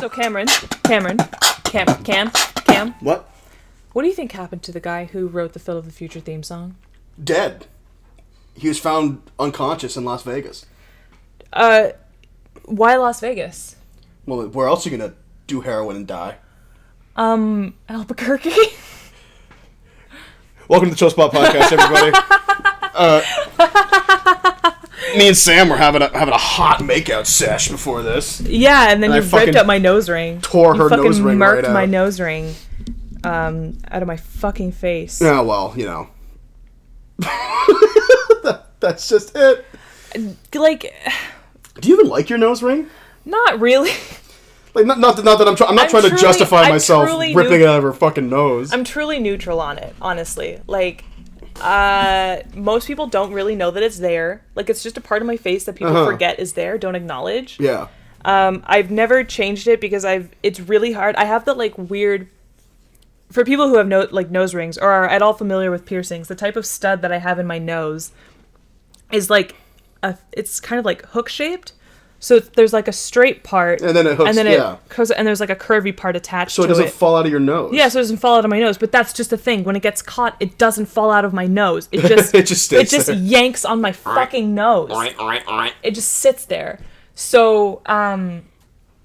So Cam. What? What do you think happened to the guy who wrote the Phil of the Future theme song? Dead. He was found unconscious in Las Vegas. Why Las Vegas? Well, where else are you gonna do heroin and die? Albuquerque? Welcome to the Chill Spot Podcast, everybody. Me and Sam were having a hot makeout sesh before this. Yeah, and then you ripped up my nose ring. Tore her nose ring right out. You fucking murked my nose ring out of my fucking face. Yeah, well, you know. That's just it. Like... Do you even like your nose ring? Not really. Like, not that I'm not trying to justify myself ripping it out of her fucking nose. I'm truly neutral on it, honestly. Like, most people don't really know that it's there. Like, it's just a part of my face that people forget is there, don't acknowledge. Yeah. I've never changed it because it's really hard. I have the, like, weird... For people who have nose rings or are at all familiar with piercings, the type of stud that I have in my nose is, like, it's kind of, like, hook-shaped. So there's like a straight part, and then it hooks, and there's like a curvy part attached to it. So it doesn't fall out of your nose. Yeah, so it doesn't fall out of my nose. But that's just the thing. When it gets caught, it doesn't fall out of my nose. It just stays there. Yanks on my fucking nose. It just sits there. So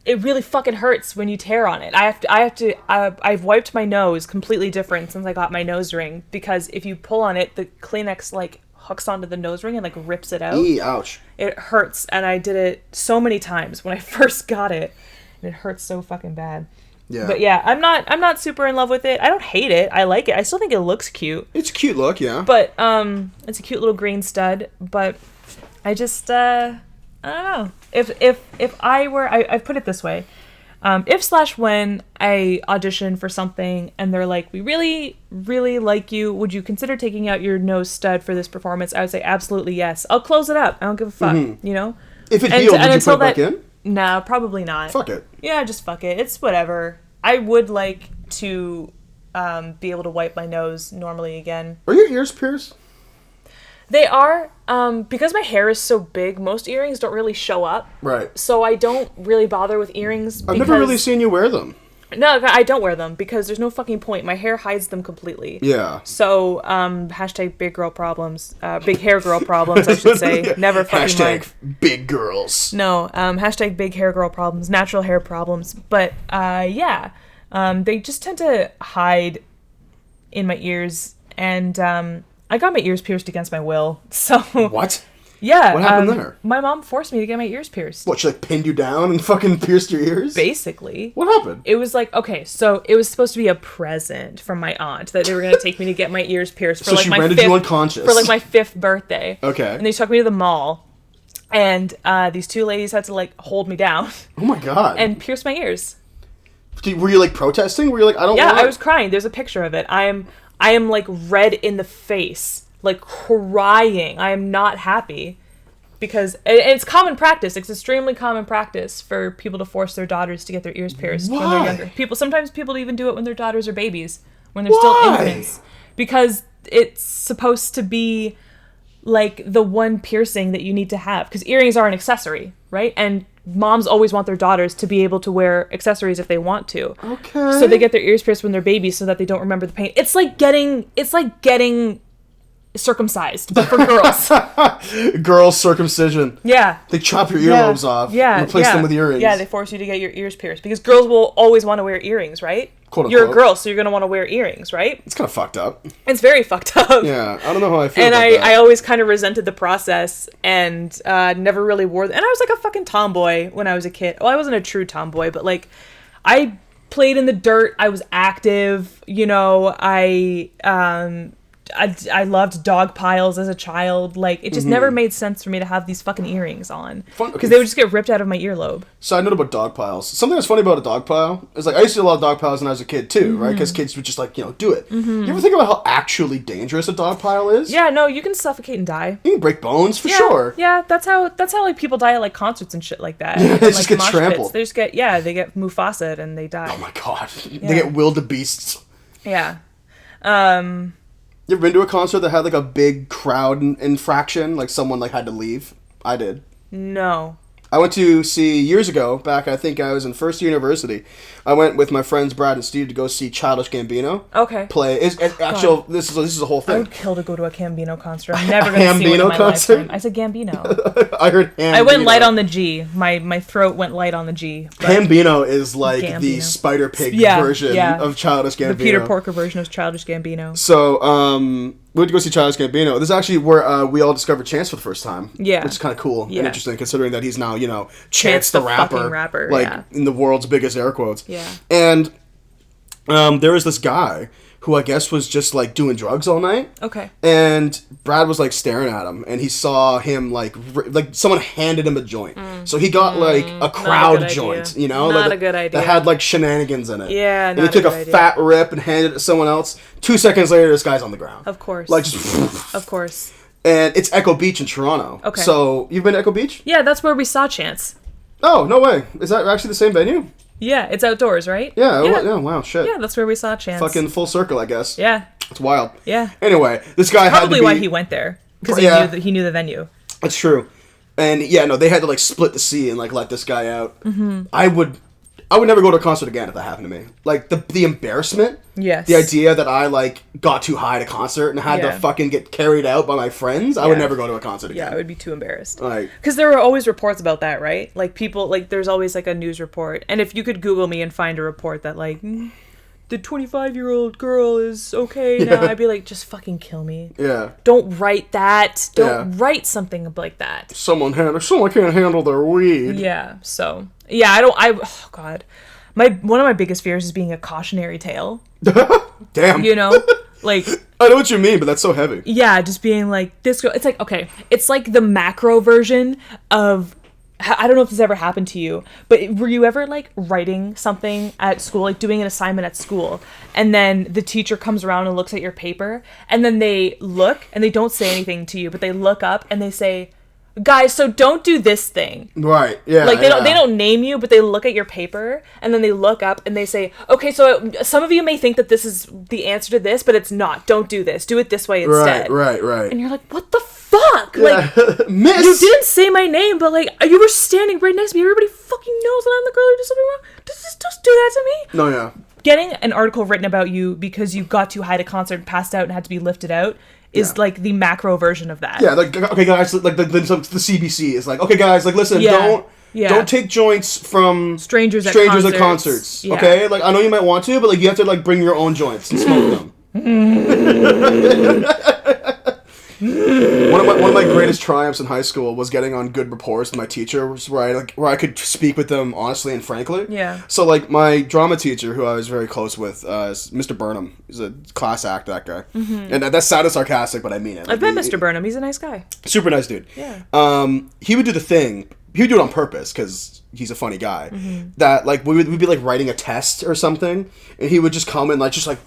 it really fucking hurts when you tear on it. I've wiped my nose completely different since I got my nose ring, because if you pull on it, the Kleenex like hooks onto the nose ring and like rips it out. Ouch. It hurts, and I did it so many times when I first got it, and it hurts so fucking bad. Yeah. But yeah, I'm not super in love with it. I don't hate it. I like it. I still think it looks cute. It's a cute look, yeah. But it's a cute little green stud, but I just I don't know. If I were I've put it this way. If/when I audition for something and they're like, we really, really like you, would you consider taking out your nose stud for this performance? I would say absolutely yes. I'll close it up. I don't give a fuck, you know? If it healed, would you put it back in? No, probably not. Fuck it. Yeah, just fuck it. It's whatever. I would like to be able to wipe my nose normally again. Are your ears pierced? They are. Because my hair is so big, most earrings don't really show up. Right. So I don't really bother with earrings. I've never really seen you wear them. No, I don't wear them because there's no fucking point. My hair hides them completely. Yeah. So, hashtag big girl problems. Big hair girl problems, I should say. Never fucking mind. Hashtag big girls. No, hashtag big hair girl problems. Natural hair problems. But, yeah. They just tend to hide in my ears. And, I got my ears pierced against my will, so... What? Yeah. What happened there? My mom forced me to get my ears pierced. What, she like pinned you down and fucking pierced your ears? Basically. What happened? It was like, okay, so it was supposed to be a present from my aunt that they were going to take me to get my ears pierced for so like she my rendered you unconscious. For like my 5th birthday. Okay. And they took me to the mall, and these two ladies had to like hold me down. Oh my god. And pierce my ears. Were you like protesting? Were you like, I don't want... Yeah, I was crying. There's a picture of it. I am like red in the face. Like crying. I am not happy because it's common practice. It's extremely common practice for people to force their daughters to get their ears pierced when they're younger. Sometimes people even do it when their daughters are babies, when they're still infants, because it's supposed to be like the one piercing that you need to have, because earrings are an accessory, right? And moms always want their daughters to be able to wear accessories if they want to. Okay. So they get their ears pierced when they're babies so that they don't remember the pain. It's like getting circumcised, but for girls. Girls circumcision. Yeah. They chop your earlobes off. Yeah. And replace them with earrings. Yeah, they force you to get your ears pierced because girls will always want to wear earrings, right? Quote unquote. You're a girl, so you're gonna want to wear earrings, right? It's kind of fucked up. It's very fucked up. Yeah, I don't know how I feel and about that. I always kind of resented the process and never really wore them. And I was like a fucking tomboy when I was a kid. Well, I wasn't a true tomboy, but like I played in the dirt. I was active. You know, I loved dog piles as a child. Like, it just never made sense for me to have these fucking earrings on. Because they would just get ripped out of my earlobe. Side note about dog piles. Something that's funny about a dog pile is, like, I used to do a lot of dog piles when I was a kid, too, right? Because kids would just, like, you know, do it. You ever think about how actually dangerous a dog pile is? Yeah, no, you can suffocate and die. You can break bones, for sure. Yeah, that's how like, people die at, like, concerts and shit like that. Yeah, they and, just like, get trampled. They get Mufasa and they die. Oh, my God. Yeah. They get wildebeests. Yeah. You ever been to a concert that had, like, a big crowd infraction? Like, someone, like, had to leave? I did. No. I went to see, years ago, back I think I was in first year university, I went with my friends Brad and Steve to go see Childish Gambino play. Actual, this is a whole thing. I would kill to go to a Gambino concert. I'm never going to see one in my lifetime. I said Gambino. I heard Gambino. I went light on the G. My throat went light on the G. Gambino is like the Spider Pig version of Childish Gambino. The Peter Porker version of Childish Gambino. So, we went to go see Childish Gambino. This is actually where we all discovered Chance for the first time. Yeah. Which is kind of cool and interesting, considering that he's now, Chance the rapper. In the world's biggest air quotes. Yeah. And there was this guy who I guess was just like doing drugs all night. Okay. And Brad was like staring at him, and he saw him like someone handed him a joint. So he got like a crowd joint, Not a good idea. That had like shenanigans in it. Yeah, and he took a fat rip and handed it to someone else. 2 seconds later, this guy's on the ground. Of course. Like just. Of course. And it's Echo Beach in Toronto. Okay. So you've been to Echo Beach? Yeah, that's where we saw Chance. Oh, no way. Is that actually the same venue? Yeah, it's outdoors, right? Yeah, wow, shit. Yeah, that's where we saw Chance. Fucking full circle, I guess. Yeah. It's wild. Yeah. Anyway, this guy had to be... Probably why he went there. Because he knew the venue. That's true. And they had to like split the sea and like let this guy out. Mm-hmm. I would never go to a concert again if that happened to me. Like the embarrassment. Yes. The idea that I like got too high at a concert and had to fucking get carried out by my friends. I would never go to a concert again. Yeah, I would be too embarrassed. Like, because there were always reports about that, right? Like people, like there's always like a news report, and if you could Google me and find a report that like the 25-year-old girl is okay now, I'd be like, just fucking kill me. Yeah. Don't write that. Don't write something like that. Someone can't handle their weed. Yeah. So oh god. One of my biggest fears is being a cautionary tale. Damn. Like I know what you mean, but that's so heavy. Yeah, just being like this girl. It's like, okay, it's like the macro version of, I don't know if this ever happened to you, but were you ever like writing something at school, like doing an assignment at school, and then the teacher comes around and looks at your paper, and then they look and they don't say anything to you, but they look up and they say, guys, so don't do this thing. Right. Yeah. Like they don't name you, but they look at your paper and then they look up and they say, okay, so some of you may think that this is the answer to this, but it's not. Don't do this. Do it this way instead. Right. And you're like, what the fuck? Yeah. Like, Miss. You didn't say my name, but like you were standing right next to me. Everybody fucking knows that I'm the girl who did something wrong. Just do that to me. No, yeah. Getting an article written about you because you got too high at a concert and passed out and had to be lifted out is like the macro version of that. Yeah, like, okay guys, like the CBC is like, okay guys, like listen, don't take joints from strangers at concerts. Yeah. Okay? Like I know you might want to, but like you have to like bring your own joints and smoke them. One of my greatest triumphs in high school was getting on good rapport with my teacher, where I could speak with them honestly and frankly. Yeah. So like my drama teacher, who I was very close with, is Mr. Burnham. He's a class act, that guy. Mm-hmm. And that sounded sarcastic, but I mean it. Like, I've met Mr. Burnham. He's a nice guy. Super nice dude. Yeah. He would do the thing. He would do it on purpose because he's a funny guy. Mm-hmm. That like we'd be like writing a test or something, and he would just come and like just like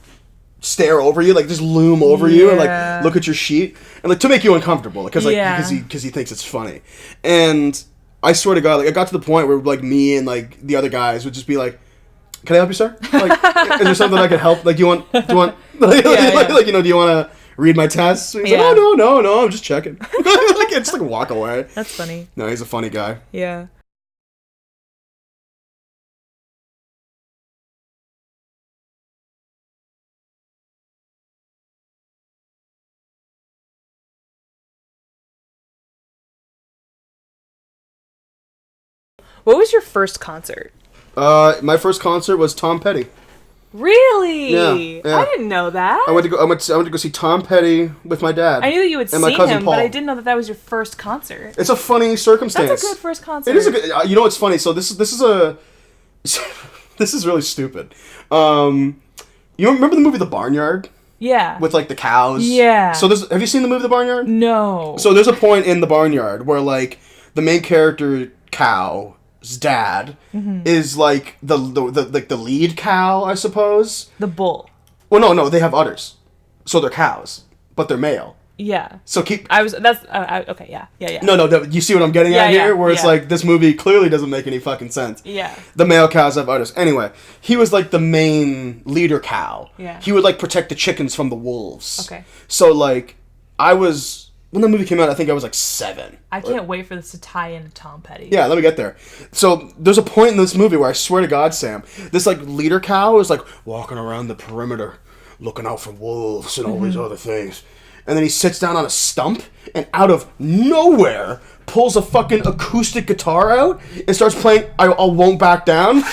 stare over you, like just loom over you and like look at your sheet and like to make you uncomfortable because he thinks it's funny. And I swear to God, like I got to the point where like me and like the other guys would just be like, "Can I help you, sir? Like, is there something I can help? Like, do you want like, do you want to read my tests?" He's like, "Oh no, I'm just checking." Like just like walk away. That's funny. No, he's a funny guy. Yeah. What was your first concert? My first concert was Tom Petty. Really? Yeah. I didn't know that. I went to go see Tom Petty with my dad. I knew that you had seen him, Paul. But I didn't know that was your first concert. It's a funny circumstance. That's a good first concert. It is a good. You know what's funny? So this is really stupid. You remember the movie The Barnyard? Yeah. With like the cows. Yeah. So have you seen the movie The Barnyard? No. So there's a point in The Barnyard where like the main character cow. Dad is like the lead cow, I suppose. The bull. Well, no, they have udders, so they're cows, but they're male. Yeah. So okay. Yeah. No. You see what I'm getting at here? Where it's like this movie clearly doesn't make any fucking sense. Yeah. The male cows have udders. Anyway, he was like the main leader cow. Yeah. He would like protect the chickens from the wolves. Okay. So like, I was when the movie came out, I think I was like 7. I can't wait for this to tie into Tom Petty. Yeah, let me get there. So there's a point in this movie where I swear to God, Sam, this like leader cow is like walking around the perimeter, looking out for wolves and all these other things. And then he sits down on a stump and out of nowhere pulls a fucking acoustic guitar out and starts playing I Won't Back Down.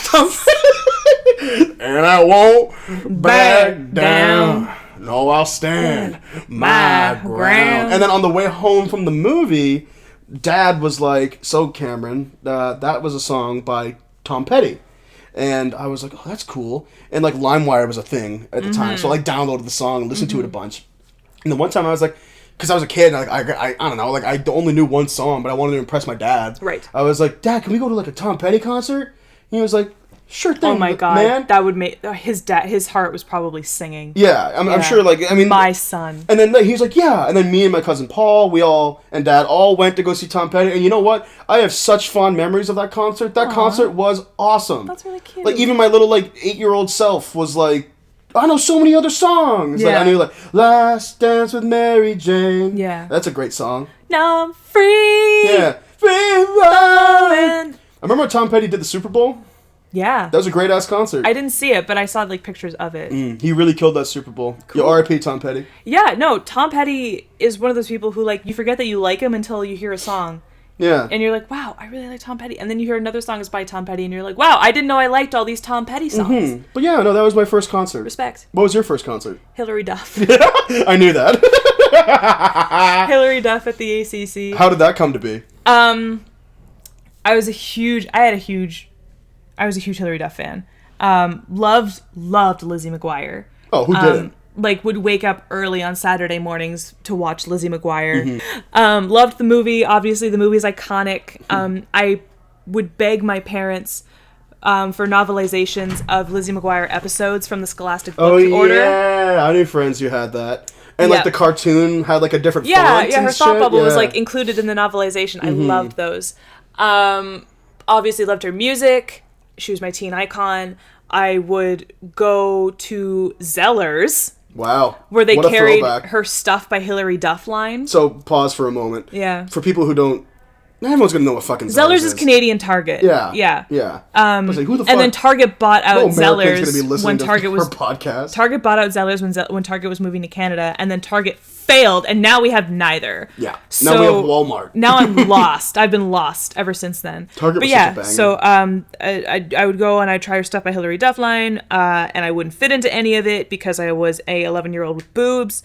And I won't back down. No, I'll stand my ground. And then on the way home from the movie, Dad was like, so Cameron, that was a song by Tom Petty. And I was like, oh, that's cool. And like LimeWire was a thing at the time. So I like downloaded the song and listened to it a bunch. And then one time I was like, because I was a kid, and I don't know, like I only knew one song, but I wanted to impress my dad. Right. I was like, Dad, can we go to like a Tom Petty concert? And he was like, sure thing. Oh my God, man. that would make his heart was probably singing. Yeah, I'm sure. Like, I mean, my son. And then he's like, yeah. And then me and my cousin Paul, and Dad all went to go see Tom Petty. And you know what? I have such fond memories of that concert. That concert was awesome. That's really cute. Like even my little like 8-year-old self was like, I know so many other songs. Yeah. Like I knew like Last Dance with Mary Jane. Yeah. That's a great song. Now I'm free. Yeah. Free rolling. I remember when Tom Petty did the Super Bowl. Yeah. That was a great ass concert. I didn't see it, but I saw like pictures of it. He really killed that Super Bowl. Cool. Yo, R.I.P. Tom Petty. Yeah, no, Tom Petty is one of those people who like you forget that you like him until you hear a song. Yeah. And you're like, wow, I really like Tom Petty. And then you hear another song is by Tom Petty and you're like, wow, I didn't know I liked all these Tom Petty songs. But yeah, no, that was my first concert. Respect. What was your first concert? Hilary Duff. I knew that. Hilary Duff at the ACC. How did that come to be? I was a huge Hilary Duff fan. Loved Lizzie McGuire. Oh, who didn't? Like would wake up early on Saturday mornings to watch Lizzie McGuire. Loved the movie. Obviously, the movie's iconic. I would beg my parents for novelizations of Lizzie McGuire episodes from the Scholastic Book Order. Yeah, I knew friends who had that. And like the cartoon had like a different font. Yeah, her and thought shit. bubble was like included in the novelization. I loved those. Obviously loved her music. She was my teen icon. I would go to Zeller's. Wow. Where they What a carried throwback. her Stuff by Hilary Duff line. So pause for a moment. Yeah. For people who don't, everyone's gonna know what fucking Zeller's is Canadian Target. Yeah. Yeah. Yeah. I was like, who the fuck? And then Target bought out no American's Zeller's gonna be listening when to Target was her podcast. Target bought out Zeller's when Target was moving to Canada, and then Target failed, and now we have neither. Yeah. So now we have Walmart. Now I'm lost. I've been lost ever since then. Target but was yeah, such a banger. so I would go and I'd try her Stuff by Hilary Duff line, and I wouldn't fit into any of it because I was a 11-year-old with boobs.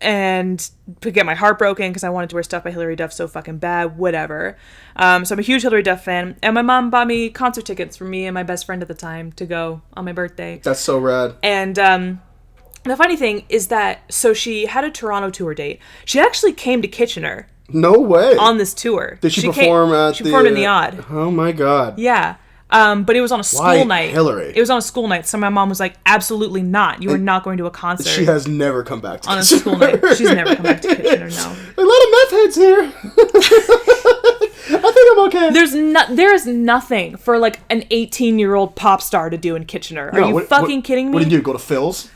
And to get my heart broken because I wanted to wear Stuff by Hilary Duff so fucking bad, whatever. So I'm a huge Hilary Duff fan, and my mom bought me concert tickets for me and my best friend at the time to go on my birthday. That's so rad. And the funny thing is that, so she had a Toronto tour date. She actually came to Kitchener. No way. On this tour. Did she perform at She performed in the Odd. Oh my God. Yeah. But it was on a school night. Hillary? It was on a school night, so my mom was like, absolutely not. You are not going to a concert. She has never come back to on Kitchener. A school night. She's never come back to Kitchener, no. A lot of meth heads here. I think I'm okay. There is nothing for like an 18-year-old pop star to do in Kitchener. Are you fucking kidding me? What did you do? Go to Phil's?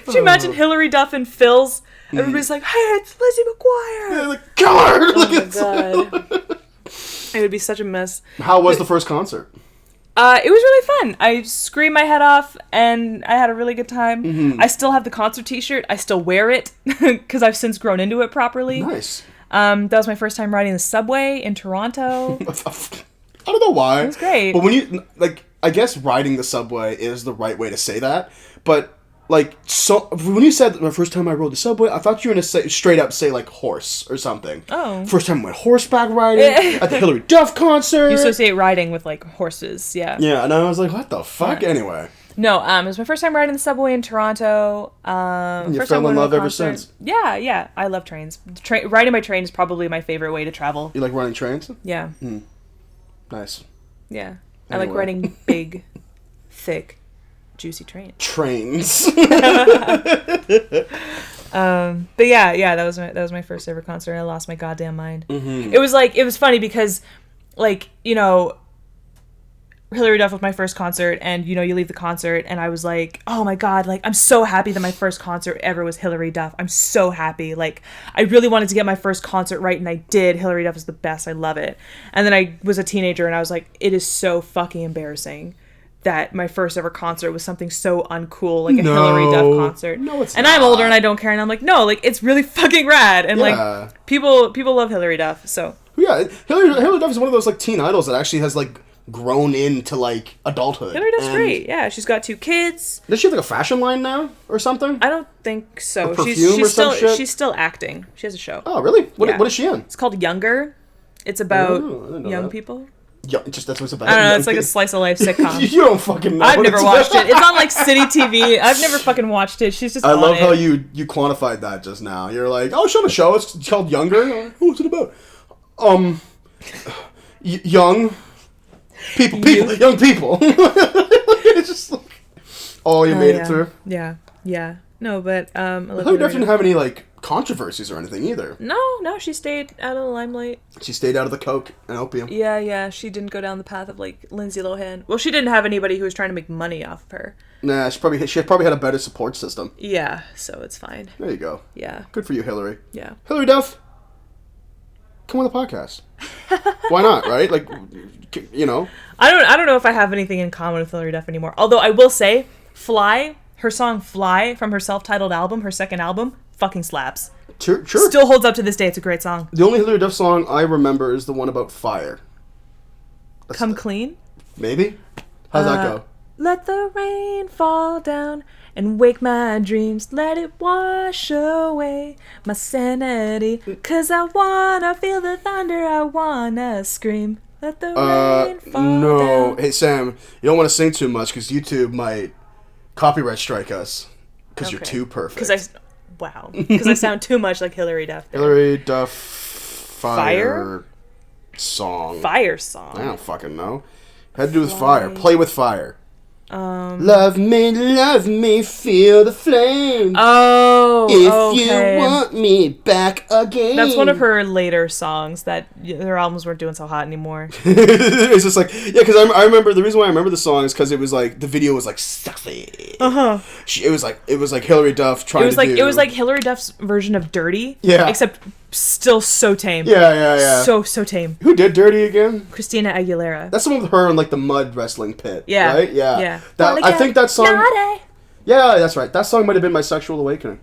Could you imagine Hilary Duff and Phil's? Everybody's like, hey, it's Lizzie McGuire. Yeah, like, God! Oh my God. It would be such a mess. How was the first concert? It was really fun. I screamed my head off, and I had a really good time. I still have the concert t-shirt. I still wear it, because I've since grown into it properly. Nice. That was my first time riding the subway in Toronto. I don't know why. It was great. But when you, like, I guess riding the subway is the right way to say that, but... Like, so when you said the first time I rode the subway, I thought you were going to straight up say, like, horse or something. Oh. First time I went horseback riding at the Hilary Duff concert. You associate riding with, like, horses, yeah. Yeah, and I was like, what the fuck? Yeah. Anyway. No, it was my first time riding the subway in Toronto. You first fell time in love to a ever concert. since. Yeah. I love trains. Riding by train is probably my favorite way to travel. You like running trains? Yeah. Nice. Yeah. Anyway. I like riding big, thick, juicy trains. But yeah, that was my first ever concert, and I lost my goddamn mind. It was funny because, like, you know, Hilary Duff was my first concert, and you leave the concert and I was like, oh my god, like I'm so happy that my first concert ever was Hilary Duff. I'm so happy. Like I really wanted to get my first concert right, and I did. Hilary Duff is the best. I love it. And then I was a teenager and I was like, it is so fucking embarrassing that my first ever concert was something so uncool, like a Hilary Duff concert. No, it's and not. I'm older and I don't care, and I'm like, no, like it's really fucking rad. And like people love Hilary Duff, so yeah, Hilary Duff is one of those like teen idols that actually has like grown into like adulthood. Hilary Duff's great. Yeah, she's got 2 kids. Does she have like a fashion line now or something? I don't think so. Or perfume or some shit? She's still acting. She has a show. Oh, really? What is she in? It's called Younger. It's about young that. people. Yeah, just that's what it's about. I don't know. It's like a slice of life sitcom. You don't fucking know. I've never watched it. It's on like City TV. I've never fucking watched it. She's just. I love how you quantified that just now. You're like, oh, show the show. It's called Younger. What's it about? Young people, young people. It's just like, oh, you made it through. Yeah. No, but I hope didn't have any like controversies or anything either. No, she stayed out of the limelight. She stayed out of the coke and opium. Yeah, she didn't go down the path of like Lindsay Lohan. Well, she didn't have anybody who was trying to make money off of her. Nah, she probably had a better support system. Yeah, so it's fine. There you go. Yeah. Good for you, Hillary. Yeah. Hilary Duff, come on the podcast. Why not, right? Like, I don't know if I have anything in common with Hilary Duff anymore. Although I will say, Fly, her song Fly from her self-titled album, her second album, fucking slaps. Sure. Still holds up to this day. It's a great song. The only Hilary Duff song I remember is the one about fire. Come Clean? Maybe? How's that go? Let the rain fall down and wake my dreams. Let it wash away my sanity. 'Cause I wanna feel the thunder. I wanna scream. Let the rain fall down. Hey, Sam, you don't want to sing too much because YouTube might copyright strike us. Because you're too perfect. Because I sound too much like Hilary Duff. There. Hilary Duff Fire song. Fire song. I don't fucking know. Had to do with fire. Play with fire. Love me, feel the flame. Oh, if you want me back again. That's one of her later songs that her albums weren't doing so hot anymore. It's just like, yeah, because I remember, the reason why I remember the song is because it was like, the video was like sexy. It was like Hilary Duff trying to do. It was like Hilary Duff's version of Dirty. Yeah. Except still so tame. Yeah. So tame. Who did Dirty again? Christina Aguilera. That's the one with her in like the mud wrestling pit. Yeah. Right? Yeah. Yeah. I think that song. Yeah, that's right. That song might have been my sexual awakening.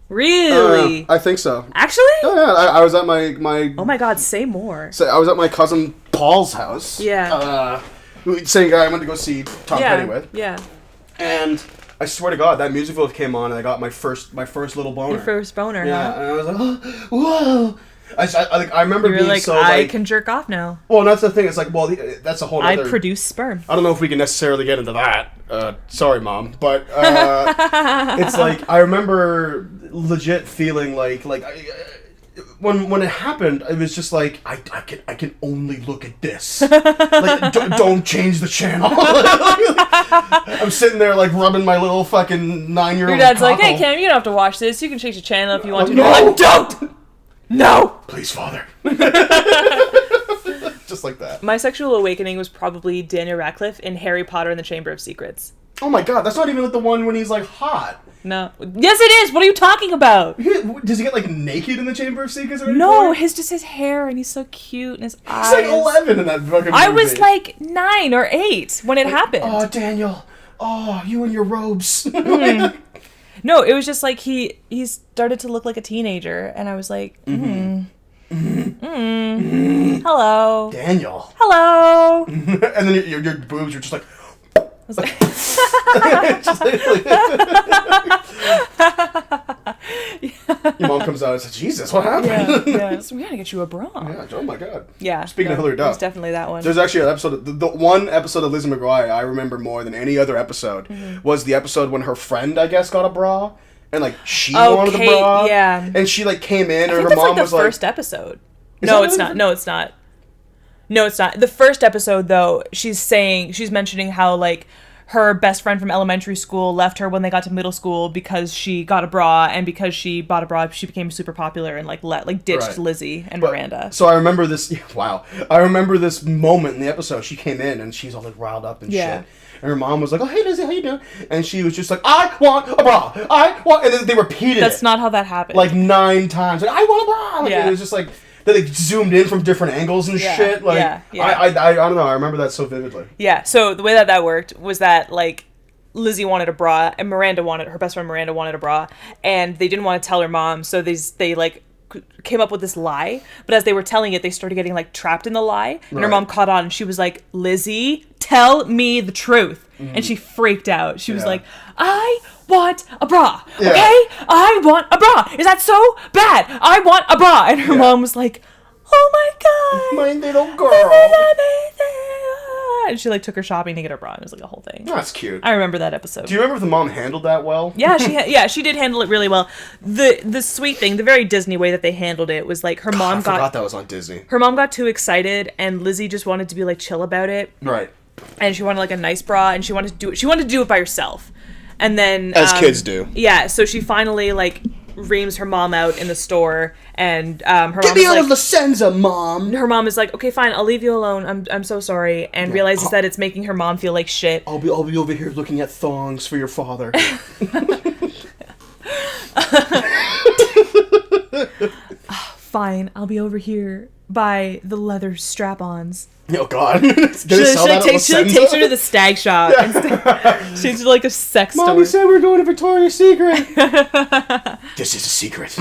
Really? I think so. Actually? Yeah. I was at my. Oh my God! Say more. So I was at my cousin Paul's house. Yeah. Same guy I went to go see Tom Petty with. Yeah. And I swear to God, that music video came on, and I got my first little boner. Your first boner. Yeah. Huh? And I was like, oh, whoa. I remember being like, so I can jerk off now. Well, that's the thing. It's like, well, that's a whole other... I produce sperm. I don't know if we can necessarily get into that. Sorry, Mom. But it's like, I remember legit feeling like when it happened, it was just like, I can only look at this. Like, don't change the channel. I'm sitting there like rubbing my little fucking 9-year-old Your dad's cockle. like, hey, Cam, you don't have to watch this. You can change the channel if you want to. No! Like, don't! No! Please, Father. Just like that. My sexual awakening was probably Daniel Radcliffe in Harry Potter and the Chamber of Secrets. Oh my God, that's not even like the one when he's like hot. No. Yes, it is! What are you talking about? Does he get like naked in the Chamber of Secrets or anything? No, just his hair, and he's so cute, and his eyes. He's like 11 in that fucking movie. I was like 9 or 8 when it happened. Oh, Daniel. Oh, you and your robes. No, it was just like he started to look like a teenager, and I was like, hello. Daniel. Hello. And then your boobs were just like... I was like... Your mom comes out and says, Jesus, what happened? Yeah. So we gotta get you a bra. Yeah, oh my God. Yeah. Speaking of Hilary Duff. It's definitely that one. There's actually an episode, the one episode of Lizzie Mcguire I remember more than any other episode was the episode when her friend, I guess, got a bra. And like, she wanted the bra. Yeah. And she like came in and her that's mom like was the like... first episode. No, it's not. No, it's not. The first episode, though, she's mentioning how, like, her best friend from elementary school left her when they got to middle school because she got a bra, and because she bought a bra, she became super popular and ditched Lizzie and Miranda. So I remember this. Wow, I remember this moment in the episode. She came in and she's all like riled up and shit. And her mom was like, "Oh, hey Lizzie, how you doing?" And she was just like, "I want a bra. I want," and then they repeated That's not how that happened. like 9 times. Like, "I want a bra." Like, it was just like. They zoomed in from different angles and shit. Like, I don't know. I remember that so vividly. Yeah. So the way that worked was that like Lizzie wanted a bra and her best friend Miranda wanted a bra, and they didn't want to tell her mom, so they like came up with this lie. But as they were telling it, they started getting like trapped in the lie, and her mom caught on, and she was like, "Lizzie, tell me the truth." And she freaked out. She was like, "I want a bra, okay? I want a bra. Is that so bad? I want a bra." And her mom was like, "Oh my god, my little girl." And she like took her shopping to get her bra. And it was like a whole thing. That's cute. I remember that episode. Do you remember if the mom handled that well? Yeah, she did handle it really well. The sweet thing, the very Disney way that they handled it was like I forgot that was on Disney. Her mom got too excited, and Lizzie just wanted to be like chill about it. Right. And she wanted like a nice bra, and she wanted to do it by herself. And then as kids do. Yeah, so she finally like reams her mom out in the store, and her mom get me out of La Senza, Mom. Her mom is like, "Okay, fine, I'll leave you alone. I'm so sorry," and realizes that it's making her mom feel like shit. I'll be over here looking at thongs for your father. Fine, I'll be over here by the leather strap-ons. Oh God! She takes her to the stag shop. She's like a sex store. Mommy said we're going to Victoria's Secret. This is a secret.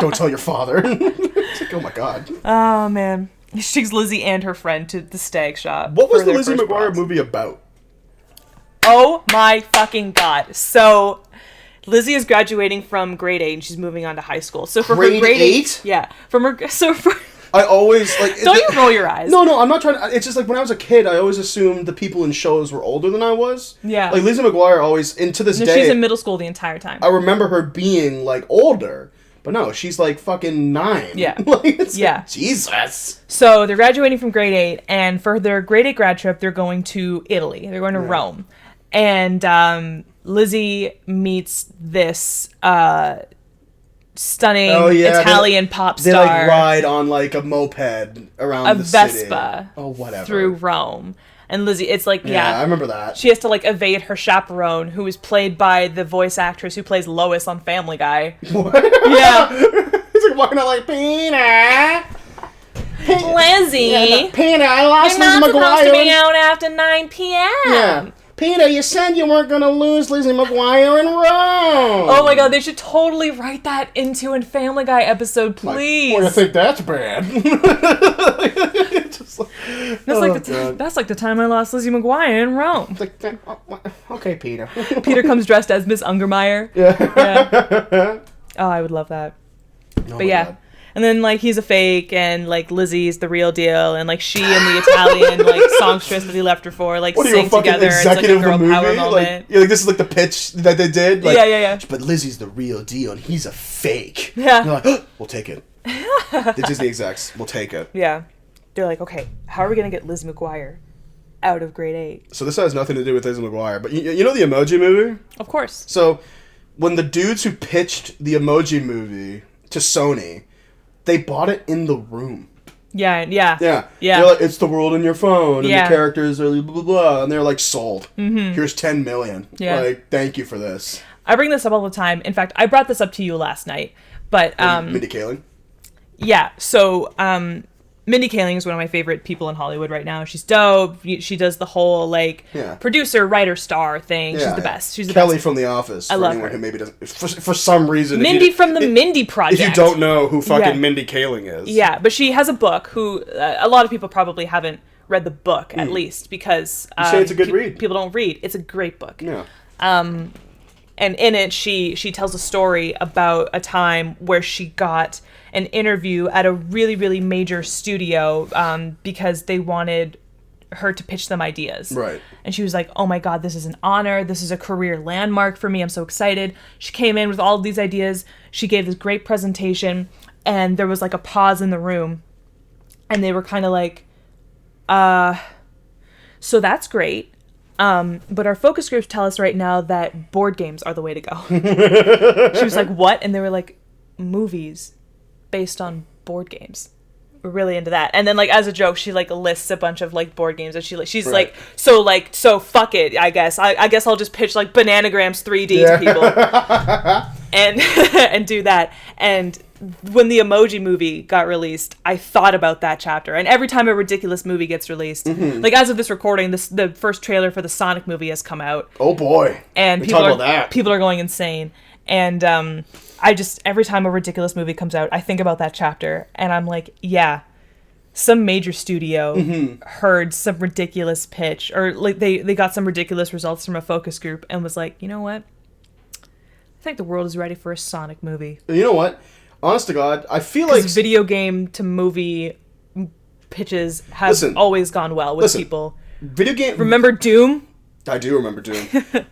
Don't tell your father. It's like, oh my God. Oh man, she takes Lizzie and her friend to the stag shop. What was the Lizzie McGuire movie about? Oh my fucking God! So Lizzie is graduating from grade 8 and she's moving on to high school. So for grade her grade 8, yeah, I always like. Don't you roll your eyes? No, I'm not trying to. It's just like when I was a kid, I always assumed the people in shows were older than I was. Yeah. Like Lizzie McGuire always, and to this day, she's in middle school the entire time. I remember her being like older, but no, she's like fucking 9. Yeah. Like, like, Jesus. So they're graduating from grade 8, and for their grade 8 grad trip, they're going to Italy. They're going to Rome, and Lizzie meets this stunning Italian pop star. They like ride on like a moped around the Vespa city. Oh, whatever. Through Rome. And Lizzie, it's like, I remember that. She has to like evade her chaperone, who is played by the voice actress who plays Lois on Family Guy. What? Yeah. He's like walking out like, Peanut. Lizzie. Peanut, I lost Lizzie McGuire. You're not supposed to be out after 9 p.m. Yeah. Peter, you said you weren't going to lose Lizzie McGuire in Rome. Oh my God, they should totally write that into a Family Guy episode, please. Like, well, I think that's bad. That's like the time I lost Lizzie McGuire in Rome. Okay, Peter. Peter comes dressed as Miss Ungermeyer. Yeah. Oh, I would love that. Oh but yeah. God. And then, like, he's a fake, and, like, Lizzie's the real deal, and, like, she and the Italian, like, songstress that he left her for, like, sing together. It's, like, a girl power moment. Like, this is, like, the pitch that they did. Like, yeah. But Lizzie's the real deal, and he's a fake. Yeah. And they're like, oh, we'll take it. The Disney execs, we'll take it. Yeah. They're like, okay, how are we going to get Lizzie McGuire out of grade 8? So this has nothing to do with Lizzie McGuire, but you know the Emoji Movie? Of course. So, when the dudes who pitched the Emoji Movie to Sony... They bought it in the room. Yeah. They're like, it's the world in your phone, and the characters are blah, blah, blah, and they're like, sold. Mm-hmm. Here's $10 million. Yeah. Like, thank you for this. I bring this up all the time. In fact, I brought this up to you last night, but... Mindy Kaling? Yeah, so, Mindy Kaling is one of my favorite people in Hollywood right now. She's dope. She does the whole, like, producer, writer, star thing. She's the best. She's the Kelly best. from The Office. I love her. Who maybe doesn't, for some reason. Mindy from the Mindy Project. If you don't know who fucking Mindy Kaling is. Yeah, but she has a book who a lot of people probably haven't read the book, at least, because... You say it's a good read. People don't read. It's a great book. Yeah. And in it, she tells a story about a time where she got an interview at a really, really major studio because they wanted her to pitch them ideas. Right. And she was like, oh my God, this is an honor. This is a career landmark for me. I'm so excited. She came in with all of these ideas. She gave this great presentation, and there was like a pause in the room. And they were kind of like, so that's great. But our focus groups tell us right now that board games are the way to go. She was like, what? And they were like, movies based on board games. We're really into that. And then, like, as a joke, she, like, lists a bunch of, like, board games. And she's right. so fuck it, I guess. I guess I'll just pitch, like, Bananagrams 3D to people. And do that. And when the Emoji Movie got released, I thought about that chapter. And every time a ridiculous movie gets released, like, as of this recording, the first trailer for the Sonic movie has come out. Oh, boy. And people are going insane. And every time a ridiculous movie comes out, I think about that chapter, and I'm like, yeah, some major studio heard some ridiculous pitch, or like they got some ridiculous results from a focus group and was like, you know what? I think the world is ready for a Sonic movie. You know what? Honest to God, I feel like video game to movie pitches have always gone well with people. Video game. Remember Doom? I do remember Doom.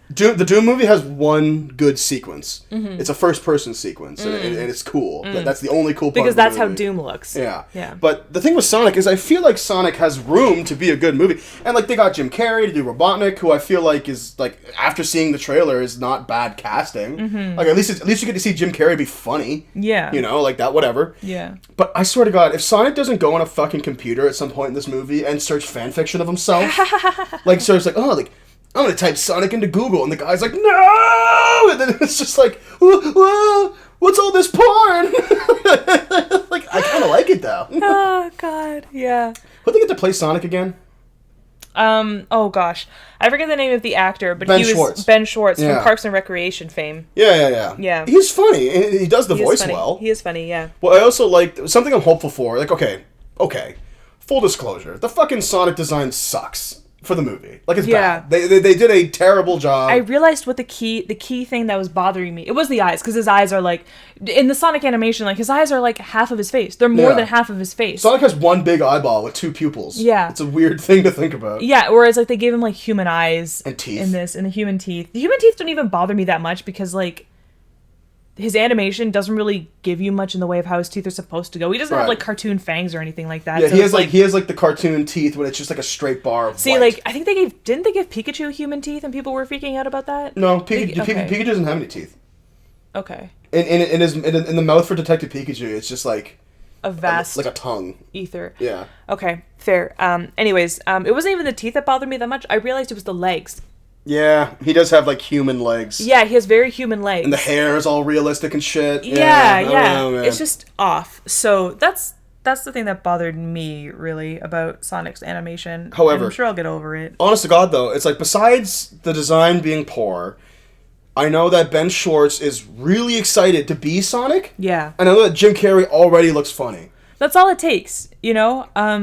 The Doom movie has one good sequence. It's a first-person sequence, and it's cool. That's the only cool part because of the that's movie. how Doom looks. Yeah. Yeah. But the thing with Sonic is I feel like Sonic has room to be a good movie. And, like, they got Jim Carrey to do Robotnik, who I feel like is, like, after seeing the trailer, is not bad casting. Like, at least you get to see Jim Carrey be funny. Yeah. You know, like that, whatever. Yeah. But I swear to God, if Sonic doesn't go on a fucking computer at some point in this movie and search fanfiction of himself, like, search, like, oh, like, I'm gonna type Sonic into Google, and the guy's like, no! And then it's just like, what's all this porn? Like, I kind of like it, though. Oh, God, yeah. Would they get to play Sonic again? Oh, gosh. I forget the name of the actor, but Ben Schwartz. Ben Schwartz from Parks and Recreation fame. Yeah. He's funny. He does the voice well. He is funny, yeah. Well, I also like, something I'm hopeful for, like, okay. Full disclosure, the fucking Sonic design sucks. For the movie. Like, it's bad. They did a terrible job. I realized what the key thing that was bothering me, it was the eyes, because his eyes are like, in the Sonic animation, like, his eyes are like half of his face. They're more than half of his face. Sonic has one big eyeball with two pupils. Yeah. It's a weird thing to think about. Yeah, whereas, like, they gave him, like, human eyes. And teeth. In this, and the human teeth. The human teeth don't even bother me that much, because, like, his animation doesn't really give you much in the way of how his teeth are supposed to go. He doesn't have, like, cartoon fangs or anything like that. Yeah, so he has the cartoon teeth when it's just like a straight bar of white. like, I think didn't they give Pikachu human teeth and people were freaking out about that? No, Pikachu doesn't have any teeth. Okay. In the mouth for Detective Pikachu, it's just like a vast like a tongue. Ether. Yeah. Okay, fair. Anyways, it wasn't even the teeth that bothered me that much. I realized it was the legs. Yeah, he does have, like, human legs. Yeah, he has very human legs. And the hair is all realistic and shit. Yeah. I don't know, man. It's just off. So that's the thing that bothered me, really, about Sonic's animation. However, I'm sure I'll get over it. Honest to God, though, it's like, besides the design being poor, I know that Ben Schwartz is really excited to be Sonic. Yeah. I know that Jim Carrey already looks funny. That's all it takes, you know? I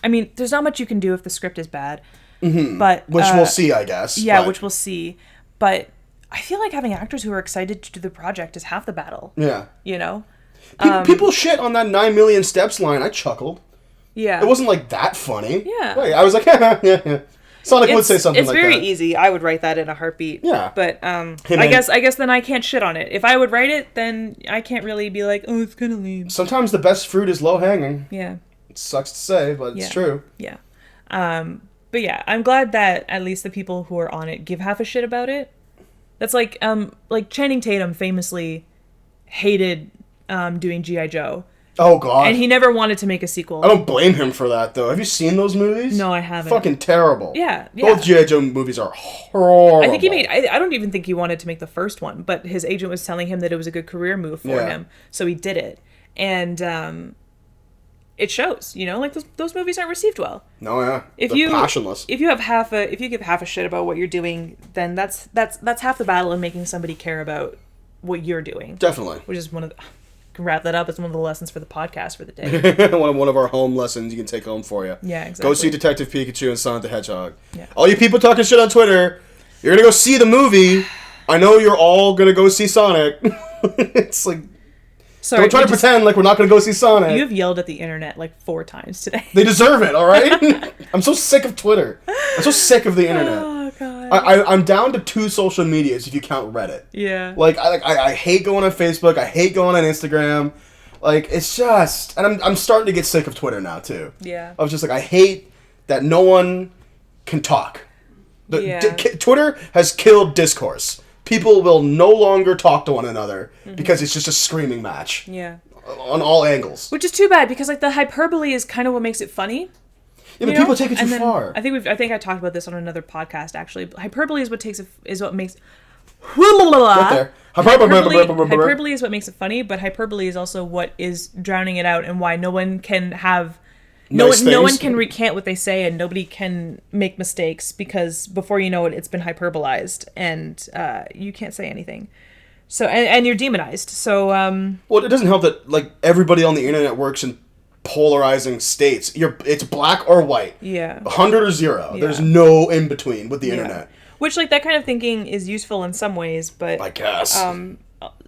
mean, there's not much you can do if the script is bad. But which we'll see, I guess. Yeah, which we'll see. But I feel like having actors who are excited to do the project is half the battle. Yeah. You know? People shit on that 9 million steps line. I chuckled. Yeah. It wasn't, like, that funny. Yeah. Wait, I was like, yeah. Sonic would say something like that. It's very easy. I would write that in a heartbeat. Yeah. But I guess then I can't shit on it. If I would write it, then I can't really be like, oh, it's kind of lame. Sometimes the best fruit is low hanging. Yeah. It sucks to say, but it's true. Yeah. But yeah, I'm glad that at least the people who are on it give half a shit about it. That's like Channing Tatum famously hated doing G.I. Joe. Oh, God. And he never wanted to make a sequel. I don't blame him for that, though. Have you seen those movies? No, I haven't. Fucking terrible. Yeah. Both G.I. Joe movies are horrible. I think I don't even think he wanted to make the first one, but his agent was telling him that it was a good career move for him, so he did it. And it shows, you know, like those movies aren't received well. No, yeah. They're passionless. If you give half a shit about what you're doing, then that's half the battle in making somebody care about what you're doing. Definitely. Which is can wrap that up. It's one of the lessons for the podcast for the day. one of our home lessons you can take home for you. Yeah, exactly. Go see Detective Pikachu and Sonic the Hedgehog. Yeah. All you people talking shit on Twitter, you're gonna go see the movie. I know you're all gonna go see Sonic. It's like, sorry, don't try to pretend like we're not gonna go see Sonic. You've yelled at the internet like 4 times today. They deserve it, all right? I'm so sick of Twitter. I'm so sick of the internet. Oh, God. I'm down to 2 social medias if you count Reddit. Yeah. Like, I hate going on Facebook. I hate going on Instagram. Like, it's just... And I'm starting to get sick of Twitter now, too. Yeah. I was just like, I hate that no one can talk. Yeah. Twitter has killed discourse. People will no longer talk to one another because it's just a screaming match. Yeah. On all angles. Which is too bad, because like the hyperbole is kind of what makes it funny. Yeah, but people take it too far. I think I talked about this on another podcast actually. Hyperbole is what makes right there. Hyperbole is what makes it funny, but hyperbole is also what is drowning it out, and why no one can have no one can recant what they say, and nobody can make mistakes, because before you know it, it's been hyperbolized, and you can't say anything. So and you're demonized. So well, it doesn't help that like everybody on the internet works in polarizing states. It's black or white. Yeah. 100 or 0. Yeah. There's no in between with the internet. Which, like, that kind of thinking is useful in some ways, but I guess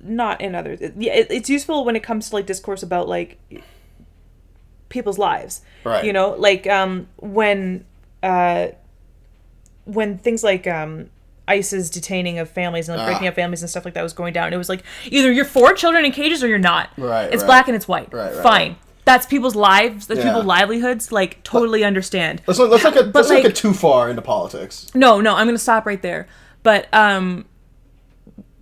not in others. It's useful when it comes to like discourse about like people's lives. Right. You know, like when things like ICE's detaining of families and like breaking up families and stuff like that was going down, it was like either you're for children in cages or you're not. Right. It's black and it's white. Right. Fine. That's people's lives. That's people's livelihoods. Like, totally understand. Let's not get too far into politics. No, I'm going to stop right there. But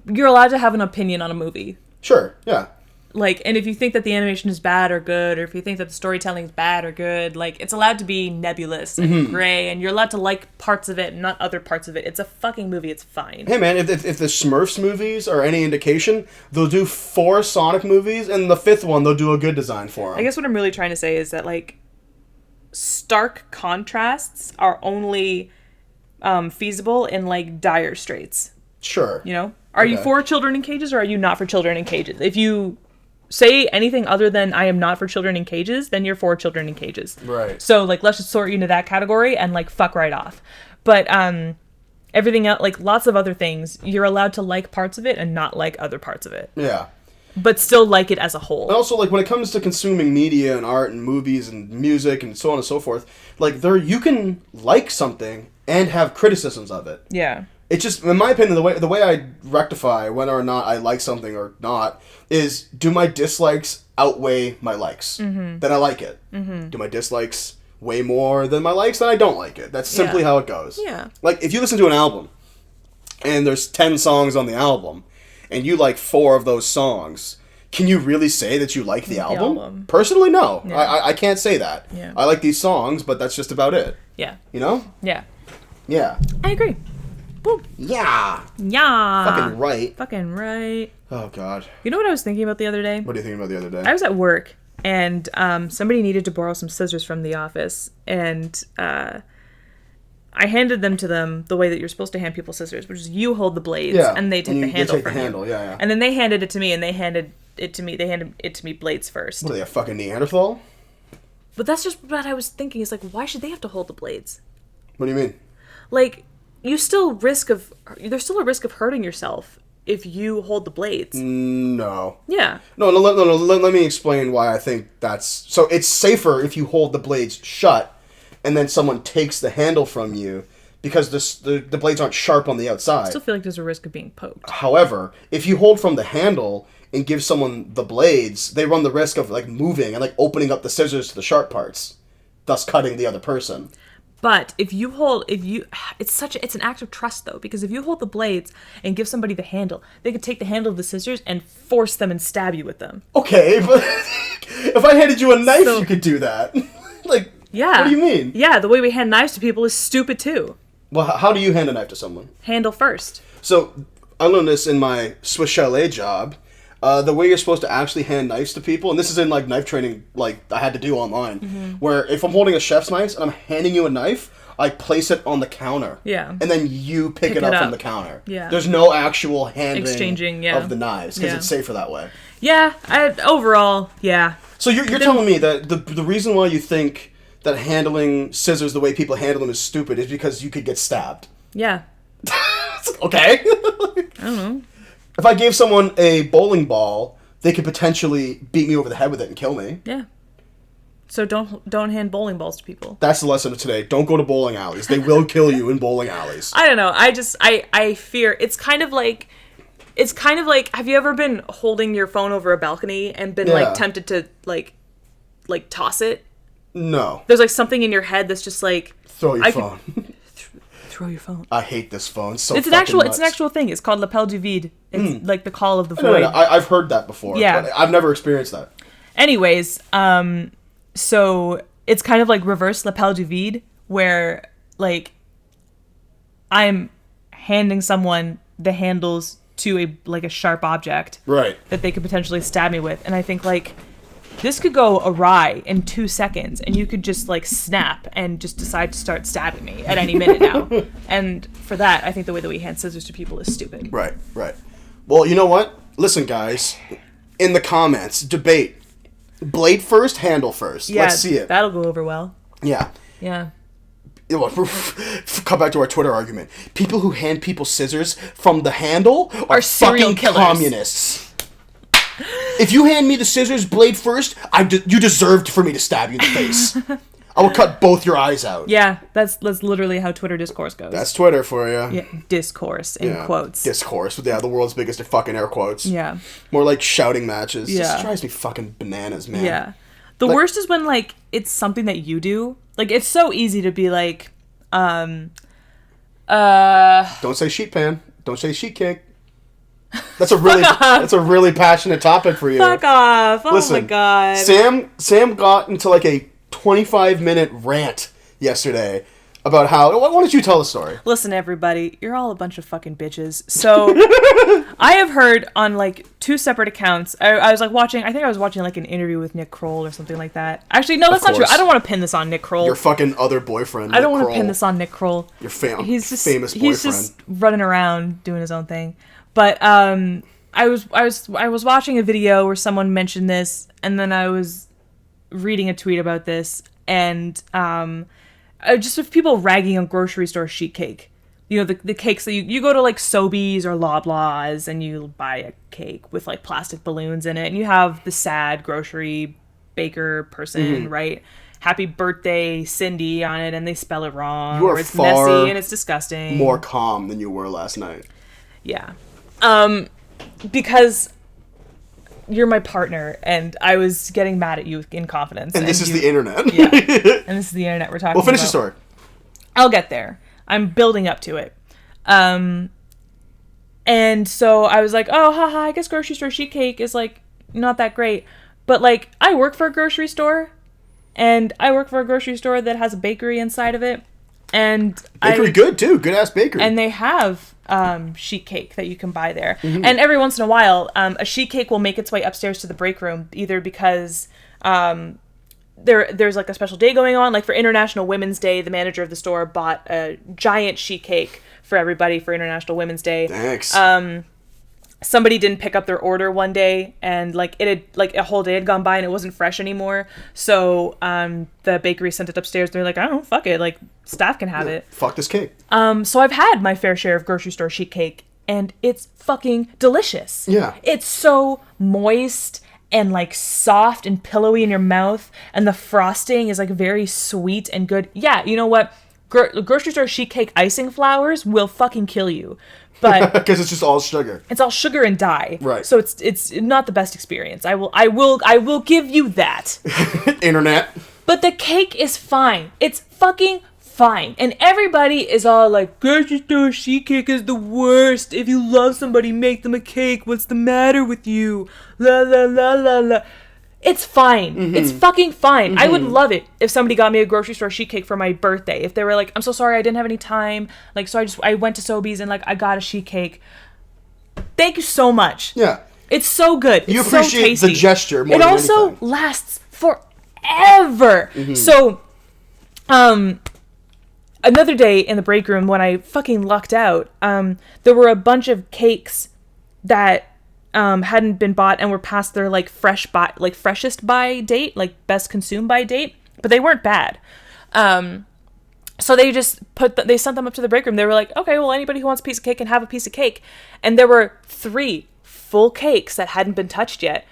you're allowed to have an opinion on a movie. Sure, yeah. Like, and if you think that the animation is bad or good, or if you think that the storytelling is bad or good, like, it's allowed to be nebulous and gray, and you're allowed to like parts of it and not other parts of it. It's a fucking movie. It's fine. Hey, man, if the Smurfs movies are any indication, they'll do 4 Sonic movies, and the 5th one, they'll do a good design for them. I guess what I'm really trying to say is that, like, stark contrasts are only feasible in, like, dire straits. Sure. You know? Are you for children in cages, or are you not for children in cages? If you say anything other than I am not for children in cages, then you're for children in cages. Right. So, like, let's just sort you into that category and, like, fuck right off. But everything else, like, lots of other things, you're allowed to like parts of it and not like other parts of it. Yeah. But still like it as a whole. And also, like, when it comes to consuming media and art and movies and music and so on and so forth, like, you can like something and have criticisms of it. Yeah. It's just, in my opinion, the way I rectify whether or not I like something or not is, do my dislikes outweigh my likes? Then I like it. Do my dislikes weigh more than my likes? Then I don't like it. That's simply how it goes. Yeah. Like, if you listen to an album, and there's 10 songs on the album, and you like 4 of those songs, can you really say that you like the album? Personally, no. Yeah. I can't say that. Yeah. I like these songs, but that's just about it. Yeah. You know? Yeah. Yeah. I agree. Boom. Yeah. Yeah. Fucking right. Fucking right. Oh, God. You know what I was thinking about the other day? What are you thinking about the other day? I was at work, and somebody needed to borrow some scissors from the office, and I handed them to them the way that you're supposed to hand people scissors, which is you hold the blades, and they take the handle from you. Yeah. And then they handed it to me, and they handed it to me blades first. What are they, a fucking Neanderthal? But that's just what I was thinking, is like, why should they have to hold the blades? What do you mean? Like, there's still a risk of hurting yourself if you hold the blades. No. Yeah. No, let me explain why I think that's... So it's safer if you hold the blades shut and then someone takes the handle from you because the blades aren't sharp on the outside. I still feel like there's a risk of being poked. However, if you hold from the handle and give someone the blades, they run the risk of like moving and like opening up the scissors to the sharp parts, thus cutting the other person. But it's an act of trust though, because if you hold the blades and give somebody the handle, they could take the handle of the scissors and force them and stab you with them. Okay, but if I handed you a knife, you could do that. Like, yeah. What do you mean? Yeah, the way we hand knives to people is stupid too. Well, how do you hand a knife to someone? Handle first. So, I learned this in my Swiss Chalet job. The way you're supposed to actually hand knives to people, and this is in like knife training, like I had to do online, where if I'm holding a chef's knife and I'm handing you a knife, I place it on the counter. Yeah. And then you pick it up from the counter. Yeah. There's no actual handing exchanging of the knives because it's safer that way. Yeah. Overall, yeah. So you're telling me that the reason why you think that handling scissors the way people handle them is stupid is because you could get stabbed. Yeah. Okay. I don't know. If I gave someone a bowling ball, they could potentially beat me over the head with it and kill me. Yeah. So don't hand bowling balls to people. That's the lesson of today. Don't go to bowling alleys. They will kill you in bowling alleys. I don't know. I fear it's kind of like have you ever been holding your phone over a balcony and been like tempted to like toss it No. There's like something in your head that's just like Throw your phone. Throw your phone. I hate this phone so It's an actual thing. It's called L'appel du vide. It's like the call of the void. No. I've heard that before. Yeah. But I've never experienced that. Anyways, so it's kind of like reverse L'appel du vide, where like I'm handing someone the handles to a sharp object, right, that they could potentially stab me with, and I think like this could go awry in 2 seconds, and you could just like snap and just decide to start stabbing me at any minute now. And for that, I think the way that we hand scissors to people is stupid. Right. Well, you know what? Listen, guys, in the comments, debate. Blade first, handle first. Yeah, let's see it. That'll go over well. Yeah. Come back to our Twitter argument. People who hand people scissors from the handle are serial fucking killers. Communists. If you hand me the scissors blade first, you deserved for me to stab you in the face. I will cut both your eyes out. Yeah, that's literally how Twitter discourse goes. That's Twitter for you. Yeah, discourse in quotes. Discourse. Yeah, the world's biggest fucking air quotes. Yeah. More like shouting matches. Yeah. Just drives me fucking bananas, man. Yeah. The worst is when like it's something that you do. Like it's so easy to be like, Don't say sheet pan. Don't say sheet cake. That's a really passionate topic for you. Fuck off. Oh Listen, my god. Sam got into like a 25-minute rant yesterday about how... Why don't you tell the story? Listen, everybody, you're all a bunch of fucking bitches. So, I have heard on like 2 separate accounts, I was like watching, I think I was watching like an interview with Nick Kroll or something like that. Actually, no, that's not true. I don't want to pin this on Nick Kroll. Your fucking other boyfriend, I don't want to pin this on Nick Kroll. Your famous boyfriend. He's just running around doing his own thing. But I was watching a video where someone mentioned this, and then I was reading a tweet about this, and just with people ragging on grocery store sheet cake. You know, the cakes that you go to like Sobeys or Loblaws and you buy a cake with like plastic balloons in it, and you have the sad grocery baker person write "Happy Birthday Cindy" on it, and they spell it wrong, or it's messy and it's disgusting. More calm than you were last night. Yeah. Because you're my partner, and I was getting mad at you in confidence. And this is the internet. Yeah. And this is the internet we're talking about. Well, finish the story. I'll get there. I'm building up to it. And so I was like, oh, haha, I guess grocery store sheet cake is, like, not that great. But, like, I work for a grocery store, and I work for a grocery store that has a bakery inside of it. And bakery good, too. Good-ass bakery. And they have sheet cake that you can buy there. Mm-hmm. And every once in a while, a sheet cake will make its way upstairs to the break room, either because there's like a special day going on. Like for International Women's Day, the manager of the store bought a giant sheet cake for everybody for International Women's Day. Thanks. Somebody didn't pick up their order one day, and like it had like a whole day had gone by and it wasn't fresh anymore. So the bakery sent it upstairs. They're like, I don't know, fuck it, like staff can have it. Fuck this cake. So I've had my fair share of grocery store sheet cake, and it's fucking delicious. Yeah. It's so moist and like soft and pillowy in your mouth, and the frosting is like very sweet and good. Yeah, you know what? Grocery store sheet cake icing flowers will fucking kill you. But because it's just all sugar. It's all sugar and dye. Right. So it's not the best experience. I will give you that. Internet. But the cake is fine. It's fucking fine. And everybody is all like, grocery store sheet cake is the worst. If you love somebody, make them a cake. What's the matter with you? La la la la la. It's fine. Mm-hmm. It's fucking fine. Mm-hmm. I would love it if somebody got me a grocery store sheet cake for my birthday. If they were like, I'm so sorry, I didn't have any time. Like, so I went to Sobeys and like I got a sheet cake. Thank you so much. Yeah. It's so good. It's you appreciate so tasty. The gesture more it than also anything. lasts forever. Mm-hmm. So, another day in the break room when I fucking lucked out, there were a bunch of cakes that hadn't been bought and were past their like freshest buy date, like best consumed by date, but they weren't bad. So they just they sent them up to the break room. They were like, okay, well, anybody who wants a piece of cake can have a piece of cake. And there were 3 full cakes that hadn't been touched yet.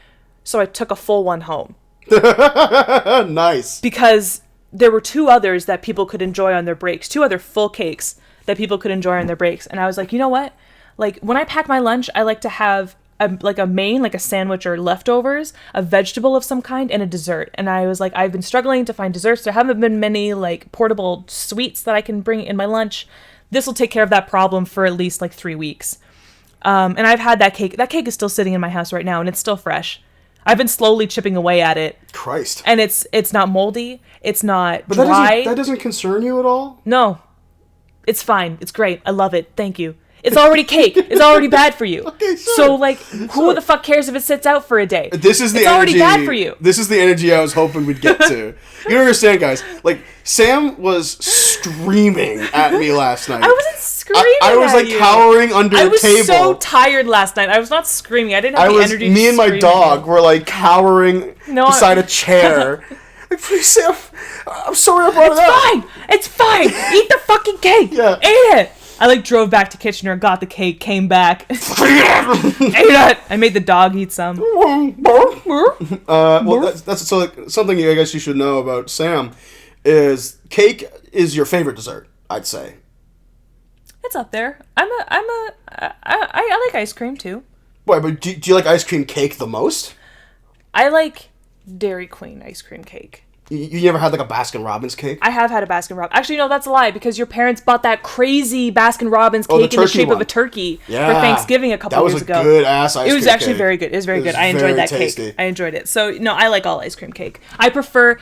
So I took a full one home. Nice. Because there were 2 others that people could enjoy on their breaks, 2 other full cakes that people could enjoy on their breaks. And I was like, you know what? Like when I pack my lunch, I like to have like a main, like a sandwich or leftovers, a vegetable of some kind, and a dessert. And I was like, I've been struggling to find desserts. There haven't been many like portable sweets that I can bring in my lunch. This will take care of that problem for at least like 3 weeks. And I've had that cake. That cake is still sitting in my house right now, and it's still fresh. I've been slowly chipping away at it. Christ. And it's not moldy. It's not dry. That doesn't concern you at all? No. It's fine. It's great. I love it. Thank you. It's already cake. It's already bad for you. Okay, sure. So, like, who the fuck cares if it sits out for a day? It's already bad for you. This is the energy I was hoping we'd get to. You don't understand, guys. Like, Sam was screaming at me last night. I wasn't screaming I was, like, cowering under a table. I was so tired last night. I was not screaming. I didn't have the energy to Me and my dog were, like, cowering beside a chair. Like, please, Sam, I'm sorry I brought it up. It's fine. Eat the fucking cake. Yeah. Eat it. I like drove back to Kitchener, got the cake, came back, ate it. I made the dog eat some. Well, that's so, like, something I guess you should know about Sam is cake is your favorite dessert. I'd say it's up there. I like ice cream too. Why? But do you like ice cream cake the most? I like Dairy Queen ice cream cake. You never had like a Baskin Robbins cake? I have had a Baskin Robbins. Actually, no, that's a lie because your parents bought that crazy Baskin Robbins cake in the shape of a turkey for Thanksgiving a couple years ago. That was a good ass ice cream. It was actually very good. It was very good. I enjoyed that cake. I enjoyed it. So no, I like all ice cream cake. I prefer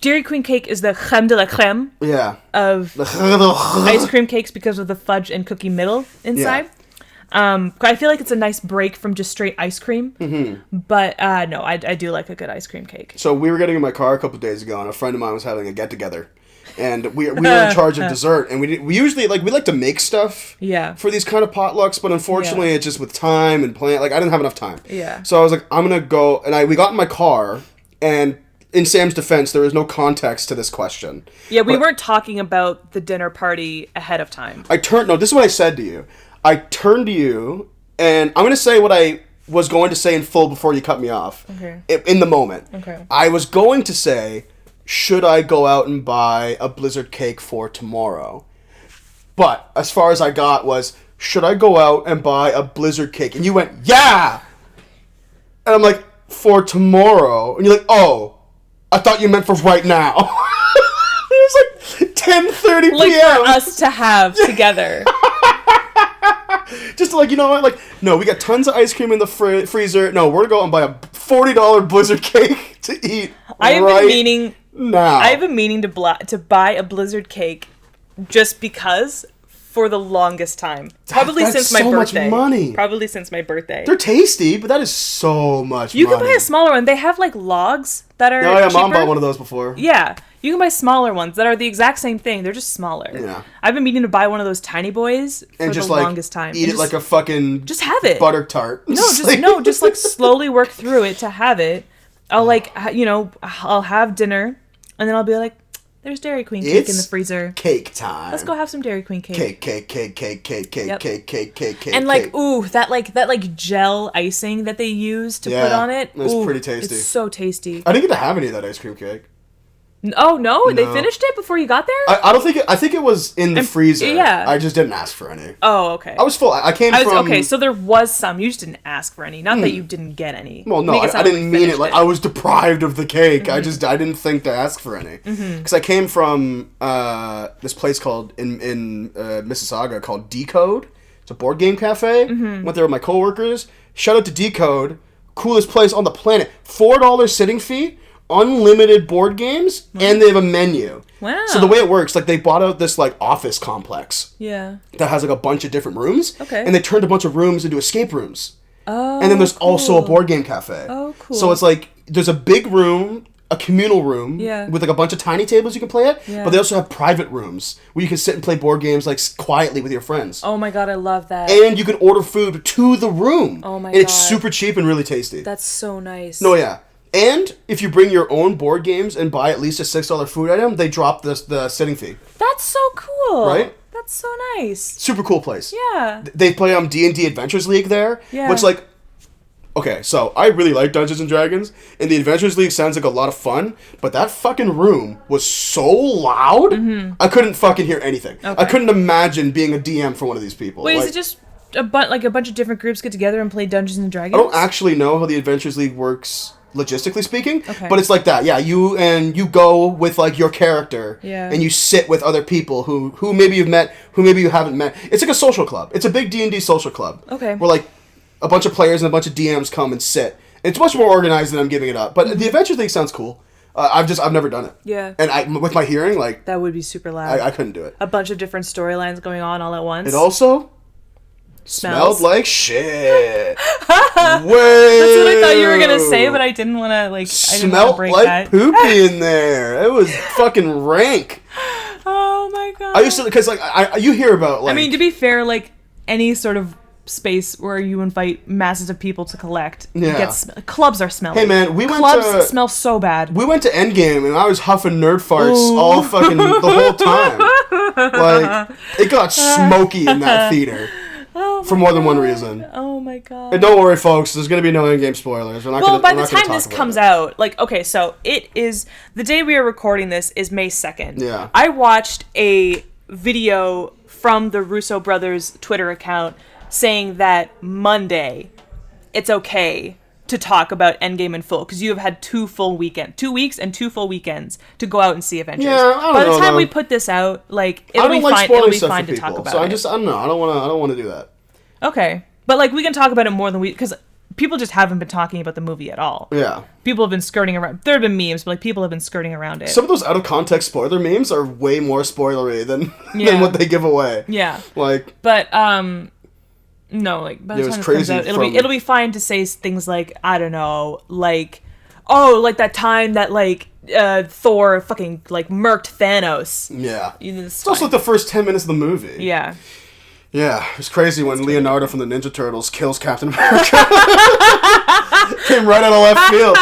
Dairy Queen cake is the crème de la crème. Yeah. Of ice cream cakes because of the fudge and cookie middle inside. Yeah. I feel like it's a nice break from just straight ice cream. Mm-hmm. But no, I do like a good ice cream cake. So we were getting in my car a couple days ago, and a friend of mine was having a get together, and we were in charge of dessert, and we usually we like to make stuff. Yeah. For these kind of potlucks, but unfortunately, it's just with time and plan. Like I didn't have enough time. Yeah. So I was like, I'm gonna go, and we got in my car, and in Sam's defense, there is no context to this question. Yeah, we weren't talking about the dinner party ahead of time. No, this is what I said to you. I turned to you, and I'm going to say what I was going to say in full before you cut me off. Okay. In the moment. Okay. I was going to say, should I go out and buy a Blizzard cake for tomorrow? But as far as I got was, should I go out and buy a Blizzard cake? And you went, yeah! And I'm like, for tomorrow? And you're like, oh, I thought you meant for right now. It was like 10:30 p.m. Like for us to have together. Just to you know what, no, we got tons of ice cream in the freezer. No, we're going to go and buy a $40 Blizzard cake to eat I have been meaning to buy a Blizzard cake just because for the longest time. Probably since my birthday. That's so much money. Probably since my birthday. They're tasty, but that is so much money. You can buy a smaller one. They have logs that are cheaper. Mom bought one of those before. Yeah. You can buy smaller ones that are the exact same thing. They're just smaller. Yeah. I've been meaning to buy one of those tiny boys for and just the longest time. Eat it like a fucking just have it. Butter tart. No, just slowly work through it to have it. I'll I'll have dinner and then I'll be like, there's Dairy Queen cake in the freezer. Cake time. Let's go have some Dairy Queen cake. Cake. And that gel icing that they use to put on it. It's pretty tasty. It's so tasty. I didn't get to have any of that ice cream cake. Oh no! They finished it before you got there. I don't think I think it was in the freezer. Yeah. I just didn't ask for any. Oh, okay. I was full. Okay, so there was some. You just didn't ask for any. Not that you didn't get any. Well, no, I didn't mean it like I was deprived of the cake. Mm-hmm. I didn't think to ask for any because I came from this place called in Mississauga called Decode. It's a board game cafe. Mm-hmm. Went there with my coworkers. Shout out to Decode, coolest place on the planet. $4 sitting fee. Unlimited board games, and they have a menu. Wow. So the way it works, they bought out this office complex. Yeah. That has a bunch of different rooms. Okay. And they turned a bunch of rooms into escape rooms. Oh. And then there's also a board game cafe. Oh, cool. So it's there's a big room, a communal room, with a bunch of tiny tables you can play at. Yeah. But they also have private rooms where you can sit and play board games quietly with your friends. Oh my god, I love that. And you can order food to the room. Oh my god. And it's super cheap and really tasty. That's so nice. No, yeah. And if you bring your own board games and buy at least a $6 food item, they drop the sitting fee. That's so cool. Right? That's so nice. Super cool place. Yeah. They play D&D Adventures League there. Yeah. Which okay, so I really like Dungeons and Dragons, and the Adventures League sounds like a lot of fun, but that fucking room was so loud, I couldn't fucking hear anything. Okay. I couldn't imagine being a DM for one of these people. Wait, is it just a bunch of different groups get together and play Dungeons and Dragons? I don't actually know how the Adventures League works logistically speaking, okay. But it's like that. Yeah, you go with like your character, and you sit with other people who maybe you've met, who maybe you haven't met. It's like a social club. It's a big D&D social club. Okay. Where like a bunch of players and a bunch of DMs come and sit. It's much more organized than I'm giving it up. But the Adventures League sounds cool. I've never done it. Yeah. And with my hearing, like... That would be super loud. I couldn't do it. A bunch of different storylines going on all at once. It also... Smelled like shit. That's what I thought you were going to say, but I didn't want to, like... Smelled like poopy in there. It was fucking rank. Oh, my God. I used to... Because, like, you hear about, like... I mean, to be fair, like, any sort of space where you invite masses of people to collect. Clubs are smelly. Hey man, Clubs smell so bad. We went to Endgame and I was huffing nerd farts all fucking the whole time. Like, it got smoky in that theater. For more than one reason. Oh my God. And don't worry folks, there's gonna be no Endgame spoilers. By the time this comes out, like, okay, so it is, the day we are recording this is May 2nd. Yeah. I watched a video from the Russo brothers Twitter account saying that Monday, it's okay to talk about Endgame in full because you have had 2 weeks and 2 full weekends to go out and see Avengers. Yeah, I don't know. By the time we put this out, like it'll be fine. It'll be fine to talk about. So I don't know. I don't want to do that. Okay, but like we can talk about it more than because people just haven't been talking about the movie at all. Yeah. People have been skirting around. There have been memes, but like people have been skirting around it. Some of those out of context spoiler memes are way more spoilery than what they give away. Yeah. Like. But no, like by the time it comes out, it'll be fine to say things like, I don't know, like, oh, like that time that like Thor fucking like murked Thanos. Yeah. It's also like the first 10 minutes of the movie. Yeah. Yeah, it was crazy when Leonardo from the Ninja Turtles kills Captain America. Came right out of left field.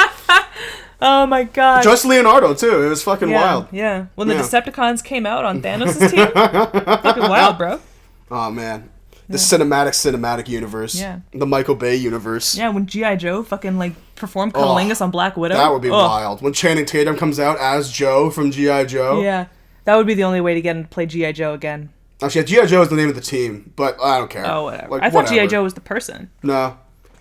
Oh my God. Just Leonardo too. It was fucking wild. Yeah. When the Decepticons came out on Thanos' team, fucking wild, bro. Oh man. The cinematic universe. Yeah. The Michael Bay universe. Yeah, when G.I. Joe fucking, like, performed Cunnilingus on Black Widow. That would be wild. When Channing Tatum comes out as Joe from G.I. Joe. Yeah. That would be the only way to get him to play G.I. Joe again. Actually, G.I. Joe is the name of the team, but I don't care. Oh, whatever. Like, I thought G.I. Joe was the person. No.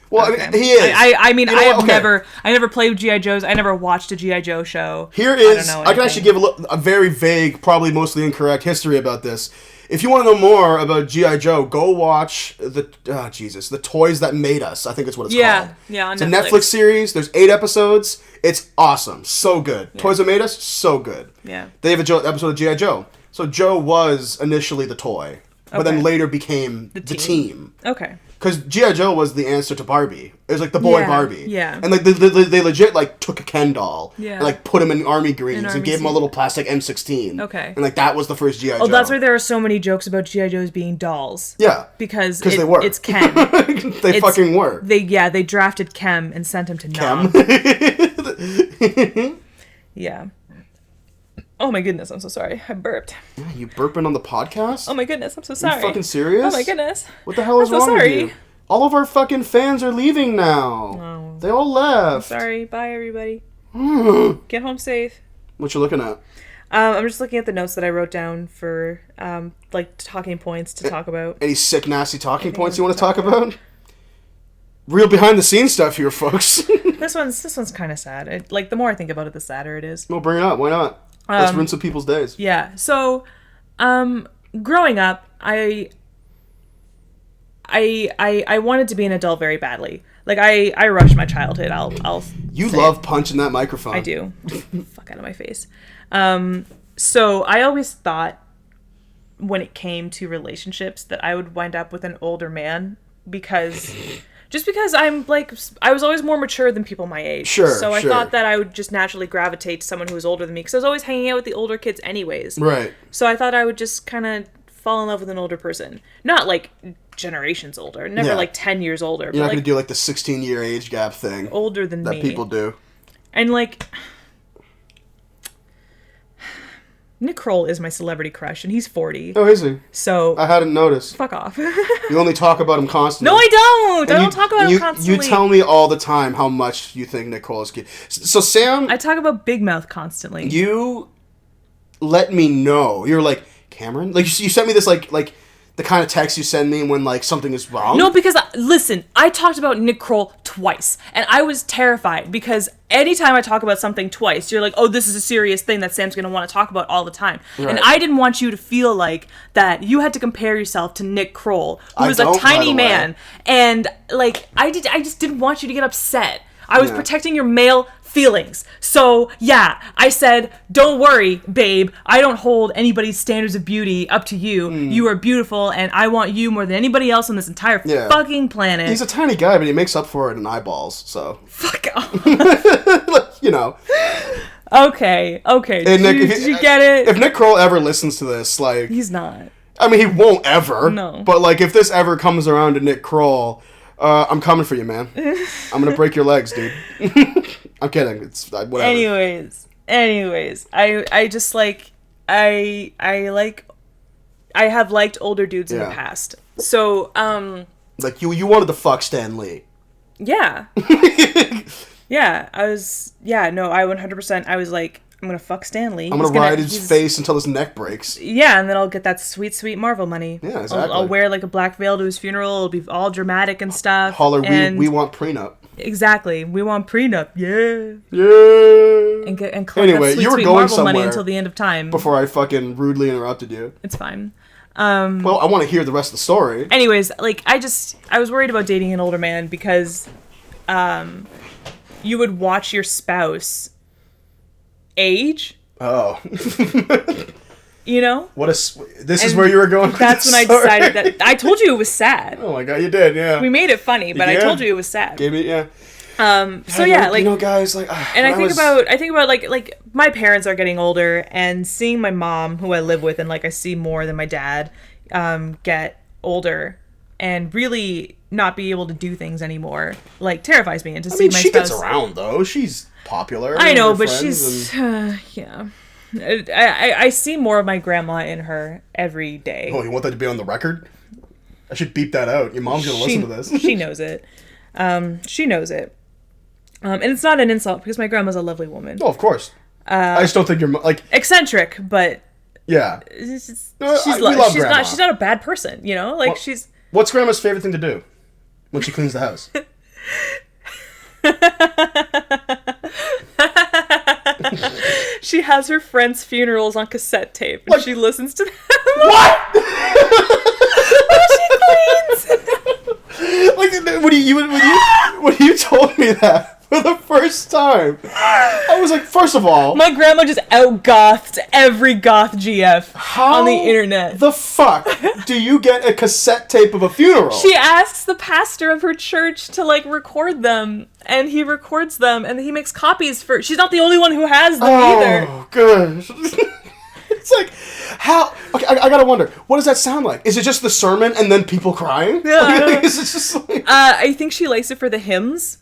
Well, okay. I mean, he is. I mean, I never played G.I. Joes. I never watched a G.I. Joe show. Here is, I can actually give a very vague, probably mostly incorrect history about this. If you want to know more about G.I. Joe, go watch The Toys That Made Us. I think it's what it's called. Yeah, on It's a Netflix series. There's 8 episodes. It's awesome. So good. Yeah. Toys That Made Us, so good. Yeah. They have an episode of G.I. Joe. So Joe was initially the toy, but then later became the team. Okay. Because G.I. Joe was the answer to Barbie. It was like the boy Barbie. Yeah. And like they legit like took a Ken doll and like put him in army greens and gave him a little plastic M16. Okay. And like that was the first G.I. Joe. Oh, that's why there are so many jokes about G.I. Joes being dolls. Yeah. Because they were. It's Ken. They fucking were. They drafted Kem and sent him to Nam. Yeah. Oh my goodness, I'm so sorry. I burped. Yeah, you burping on the podcast? Oh my goodness, I'm so sorry. Are you fucking serious? Oh my goodness. What the hell is wrong with you? All of our fucking fans are leaving now. Oh. They all left. I'm sorry. Bye, everybody. Get home safe. What you looking at? I'm just looking at the notes that I wrote down for like talking points to talk about. Any sick, nasty talking points you want to talk about? Real behind the scenes stuff here, folks. This one's kind of sad. The more I think about it, the sadder it is. Well, bring it up. Why not? Let's ruin some people's days. Yeah. So, growing up, I wanted to be an adult very badly. Like I rushed my childhood. You love punching that microphone. I do. Fuck out of my face. So I always thought when it came to relationships that I would wind up with an older man because I'm like, I was always more mature than people my age. Sure. So I thought that I would just naturally gravitate to someone who was older than me because I was always hanging out with the older kids anyways. Right. So I thought I would just kind of fall in love with an older person. Not like generations older. Never like 10 years older. You're not going to do like the 16-year age gap thing. Older than me. That people do. And like... Nick Kroll is my celebrity crush, and he's 40. Oh, is he? So... I hadn't noticed. Fuck off. You only talk about him constantly. No, I don't! I don't talk about him constantly. You tell me all the time how much you think Nick Kroll is cute. So, Sam... I talk about Big Mouth constantly. You let me know. You're like, Cameron? Like, you sent me this, like the kind of text you send me when, like, something is wrong? No, because, listen, I talked about Nick Kroll twice, and I was terrified, because anytime I talk about something twice, you're like, oh, this is a serious thing that Sam's going to want to talk about all the time. Right. And I didn't want you to feel like that you had to compare yourself to Nick Kroll, who was a tiny man, and, like, I just didn't want you to get upset. I was protecting your male feelings. So, yeah, I said, don't worry, babe. I don't hold anybody's standards of beauty up to you. You are beautiful, and I want you more than anybody else on this entire fucking planet. He's a tiny guy, but he makes up for it in eyeballs, so. Fuck off. Like, you know. Okay. Did you get it? If Nick Kroll ever listens to this, like... He's not. I mean, he won't ever. No. But, like, if this ever comes around to Nick Kroll... I'm coming for you, man. I'm gonna break your legs, dude. I'm kidding. It's whatever. Anyways, I just like I have liked older dudes in the past. So like you wanted to fuck Stan Lee. Yeah. I was I 100%. I was like, I'm gonna fuck Stan Lee. I'm gonna ride his face until his neck breaks. Yeah, and then I'll get that sweet, sweet Marvel money. Yeah, exactly. I'll wear like a black veil to his funeral. It'll be all dramatic and stuff. Holler, we want prenup. Exactly, we want prenup. Yeah. And collect anyway, that sweet, you were sweet going Marvel somewhere money until the end of time. Before I fucking rudely interrupted you. It's fine. Well, I want to hear the rest of the story. Anyways, like I was worried about dating an older man because, you would watch your spouse age. Oh. You know? This is where you were going with that's this when story? I decided that... I told you it was sad. Oh my god, you did, yeah. We made it funny, but I told you it was sad. Gave me, yeah. So yeah, like... You know, guys, like... And I think about, like, my parents are getting older, and seeing my mom, who I live with, and, like, I see more than my dad, get older, and really not be able to do things anymore, like, terrifies me. And to see my she spouse... gets around, though. She's popular. I know, but she's... yeah. I see more of my grandma in her every day. Oh, you want that to be on the record? I should beep that out. Your mom's gonna listen to this. She knows it. She knows it. And it's not an insult because my grandma's a lovely woman. Oh, of course. I just don't think you're like eccentric, but yeah, she's not a bad person, you know. Like What's grandma's favorite thing to do when she cleans the house? She has her friends' funerals on cassette tape, and she listens to them. What? She cleans. Like when you told me that for the first time, I was like, first of all, my grandma just out-gothed every goth GF on the internet. The fuck do you get a cassette tape of a funeral? She asks the pastor of her church to, like, record them, and he records them, and he makes copies for... She's not the only one who has them either. Oh, good. It's like, how... Okay, I gotta wonder, what does that sound like? Is it just the sermon and then people crying? Yeah. Is it just like... I think she likes it for the hymns.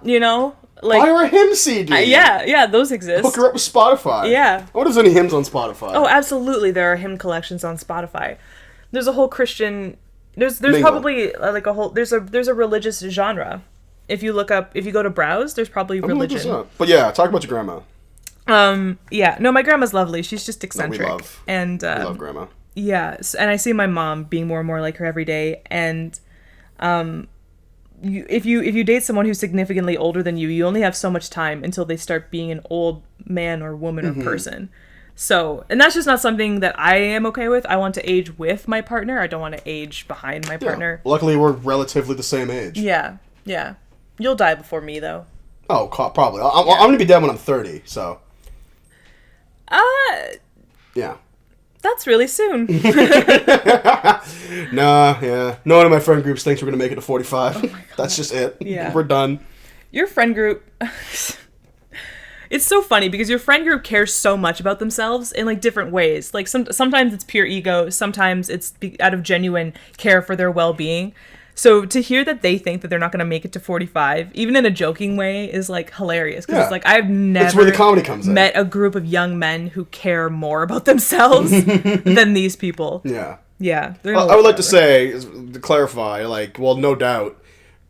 You know? Like, buy her a hymn CD. Yeah, those exist. Hook her up with Spotify. Yeah. I wonder if there's any hymns on Spotify. Oh, absolutely. There are hymn collections on Spotify. There's a whole Christian... There's Mingle. probably like a whole... There's a religious genre. If you go to browse, there's probably religion. But yeah, talk about your grandma. Yeah. No, my grandma's lovely. She's just eccentric. No, we love. And we love grandma. Yeah, and I see my mom being more and more like her every day, and if you date someone who's significantly older than you, you only have so much time until they start being an old man or woman or person. So, and that's just not something that I am okay with. I want to age with my partner. I don't want to age behind my partner. Luckily, we're relatively the same age. Yeah. You'll die before me, though. Oh, probably. I'm going to be dead when I'm 30, so. Yeah. That's really soon. Nah, yeah. No one in my friend groups thinks we're going to make it to 45. Oh my God. That's just it. Yeah. We're done. Your friend group... It's so funny because your friend group cares so much about themselves in, like, different ways. Like, sometimes it's pure ego. Sometimes it's out of genuine care for their well-being. So to hear that they think that they're not going to make it to 45, even in a joking way, is, like, hilarious. Because it's like, I've never That's where the comedy comes in. Met a group of young men who care more about themselves than these people. Yeah. Yeah. I would like to say, to clarify, like, well, no doubt,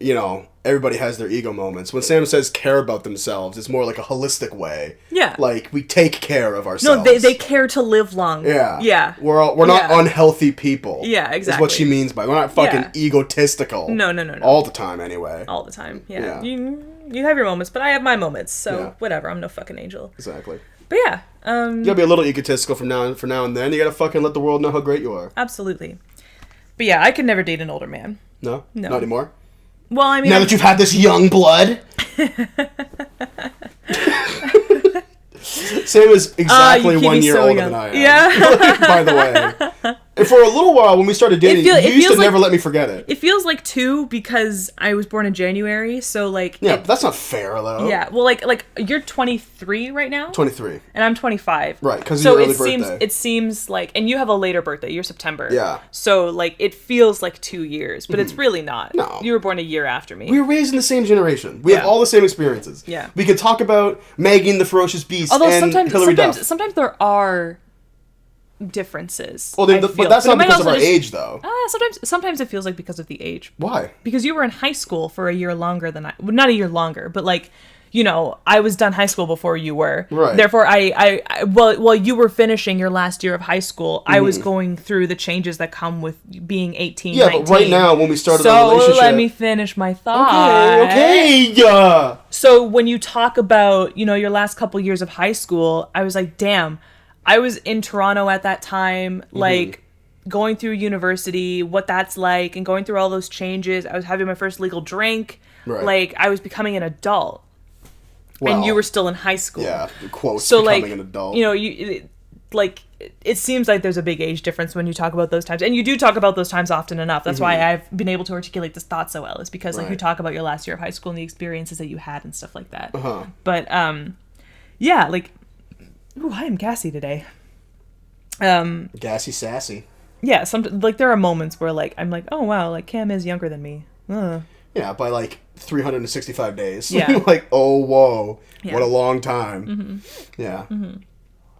you know, everybody has their ego moments. When Sam says care about themselves, it's more like a holistic way. Yeah. Like, we take care of ourselves. No, they care to live long. Yeah. Yeah. We're not unhealthy people. Yeah, exactly. Is what she means by, we're not fucking egotistical. No. All the time, anyway. All the time, yeah. You have your moments, but I have my moments, so whatever, I'm no fucking angel. Exactly. But yeah. You gotta be a little egotistical for now and then. You gotta fucking let the world know how great you are. Absolutely. But yeah, I could never date an older man. No? Not anymore? Well, I mean... Now that you've had this young blood? Sam is exactly 1 year older than I am. Yeah. By the way. And for a little while, when we started dating, you used to never let me forget it. It feels like 2 because I was born in January, so like... Yeah, but that's not fair, though. Yeah, well, like you're 23 right now? 23. And I'm 25. Right, because of your early birthday. It seems like... And you have a later birthday. You're September. Yeah. So, like, it feels like 2 years, but it's really not. No. You were born a year after me. We were raised in the same generation. We have all the same experiences. Yeah. We can talk about Megan the Ferocious Beast and Hilary Duff. Sometimes there are differences. Well, but that's not because of our age, though. Sometimes it feels like because of the age. Why? Because you were in high school for a year longer than well, not a year longer, but like, you know, I was done high school before you were. Right. Therefore, while you were finishing your last year of high school, I was going through the changes that come with being 18, yeah, 19. but right now, when we started our relationship... So let me finish my thought. Okay. So when you talk about, you know, your last couple years of high school, I was like, damn, I was in Toronto at that time, like going through university, what that's like, and going through all those changes. I was having my first legal drink. Right. Like, I was becoming an adult. Well, and you were still in high school. Yeah, quote, so becoming like, an adult. You know, it seems like there's a big age difference when you talk about those times. And you do talk about those times often enough. That's why I've been able to articulate this thought so well, is because like you talk about your last year of high school and the experiences that you had and stuff like that. Uh-huh. But yeah, like, ooh, I am gassy today. Gassy sassy. Yeah, like there are moments where like I'm like, oh wow, like Cam is younger than me. Yeah, by like 365 days. Yeah. Like, oh whoa, Yeah. what a long time. Yeah.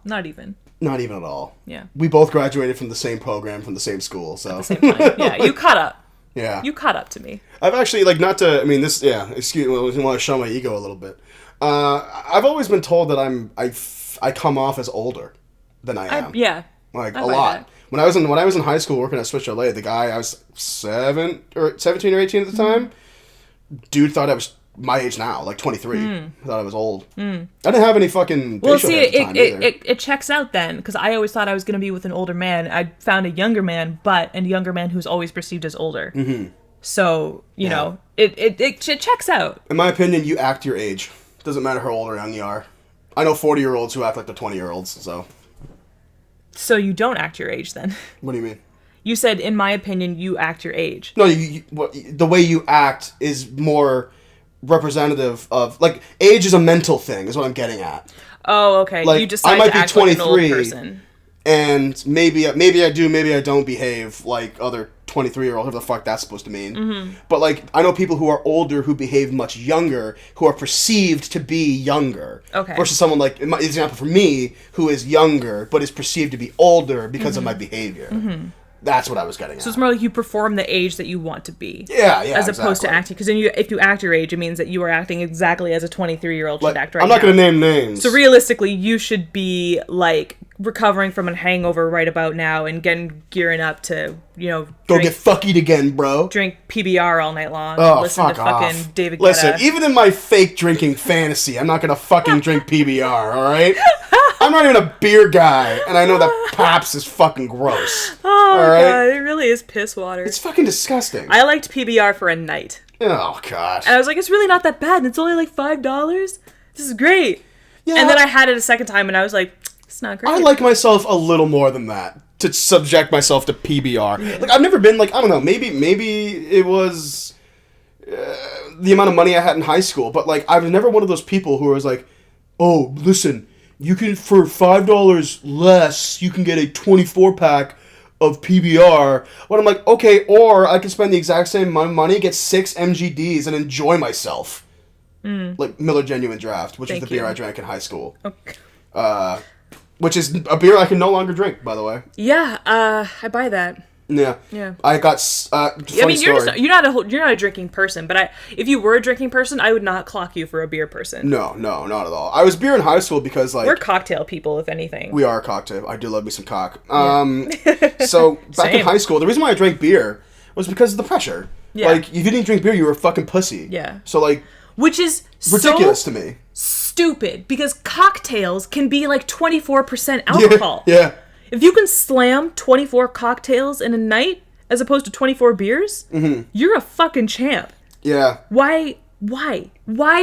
Not even at all. Yeah. We both graduated from the same program, from the same school, so. At the same time. Yeah, you caught up. Yeah. You caught up to me. I've actually, like, not to, I mean, this, yeah, excuse me, I want to show my ego a little bit. I've always been told that I come off as older than I am. Yeah. Like, I a buy lot. that. When I was in high school working at Switch LA, the guy, I was 17 or 18 at the time, dude thought I was my age now, like 23. I thought I was old. I didn't have any fucking facial hair at the time either. It checks out then, because I always thought I was going to be with an older man. I found a younger man, but a younger man who's always perceived as older. So, you know, it checks out. In my opinion, you act your age. Doesn't matter how old or young you are. I know 40-year-olds who act like they're 20-year-olds, so. So you don't act your age then? What do you mean? You said, in my opinion, you act your age. No, the way you act is more representative of, like, age is a mental thing, is what I'm getting at. Oh, okay. Like, you decide I might to be act 23, like an old person. And maybe I do, maybe I don't behave like other 23-year-olds, whatever the fuck that's supposed to mean. But, like, I know people who are older who behave much younger, who are perceived to be younger. Okay. Versus someone like, in my example for me, who is younger, but is perceived to be older because of my behavior. That's what I was getting at. So it's more like you perform the age that you want to be. Yeah, as opposed to acting. Because if you act your age, it means that you are acting exactly as a 23-year-old should act right now. I'm not going to name names. So realistically, you should be, like, recovering from a hangover right about now and gearing up to, you know... Go get fuckied again, bro. Drink PBR all night long. Oh, listen fuck to fucking off. David Guetta. Listen, even in my fake drinking fantasy, I'm not going to fucking drink PBR, alright? I'm not even a beer guy, and I know that Pabst is fucking gross. Oh, God, it really is piss water. It's fucking disgusting. I liked PBR for a night. Oh, God. And I was like, it's really not that bad, and it's only like $5? This is great. Yeah. And then I had it a second time, and I was like, it's not great. I like myself a little more than that, to subject myself to PBR. Yeah. Like, I've never been, like, I don't know, maybe it was the amount of money I had in high school, but, like, I was never one of those people who was like, oh, listen, you can, for $5 less, you can get a 24-pack of PBR. When I'm like, okay, or I can spend the exact same money, get 6 MGDs, and enjoy myself. Like Miller Genuine Draft, which is the beer I drank in high school. Okay. Which is a beer I can no longer drink, by the way. Yeah, I buy that. Yeah. Yeah. I got funny story. You're not a drinking person, but if you were a drinking person, I would not clock you for a beer person. No, not at all. I was beer in high school because like we're cocktail people, if anything. We are a cocktail. I do love me some cock. So back in high school, the reason why I drank beer was because of the pressure. Yeah. Like if you didn't drink beer, you were a fucking pussy. Yeah. So like, which is ridiculous to me. Stupid, because cocktails can be like 24% alcohol. Yeah. If you can slam 24 cocktails in a night as opposed to 24 beers, you're a fucking champ. Yeah. Why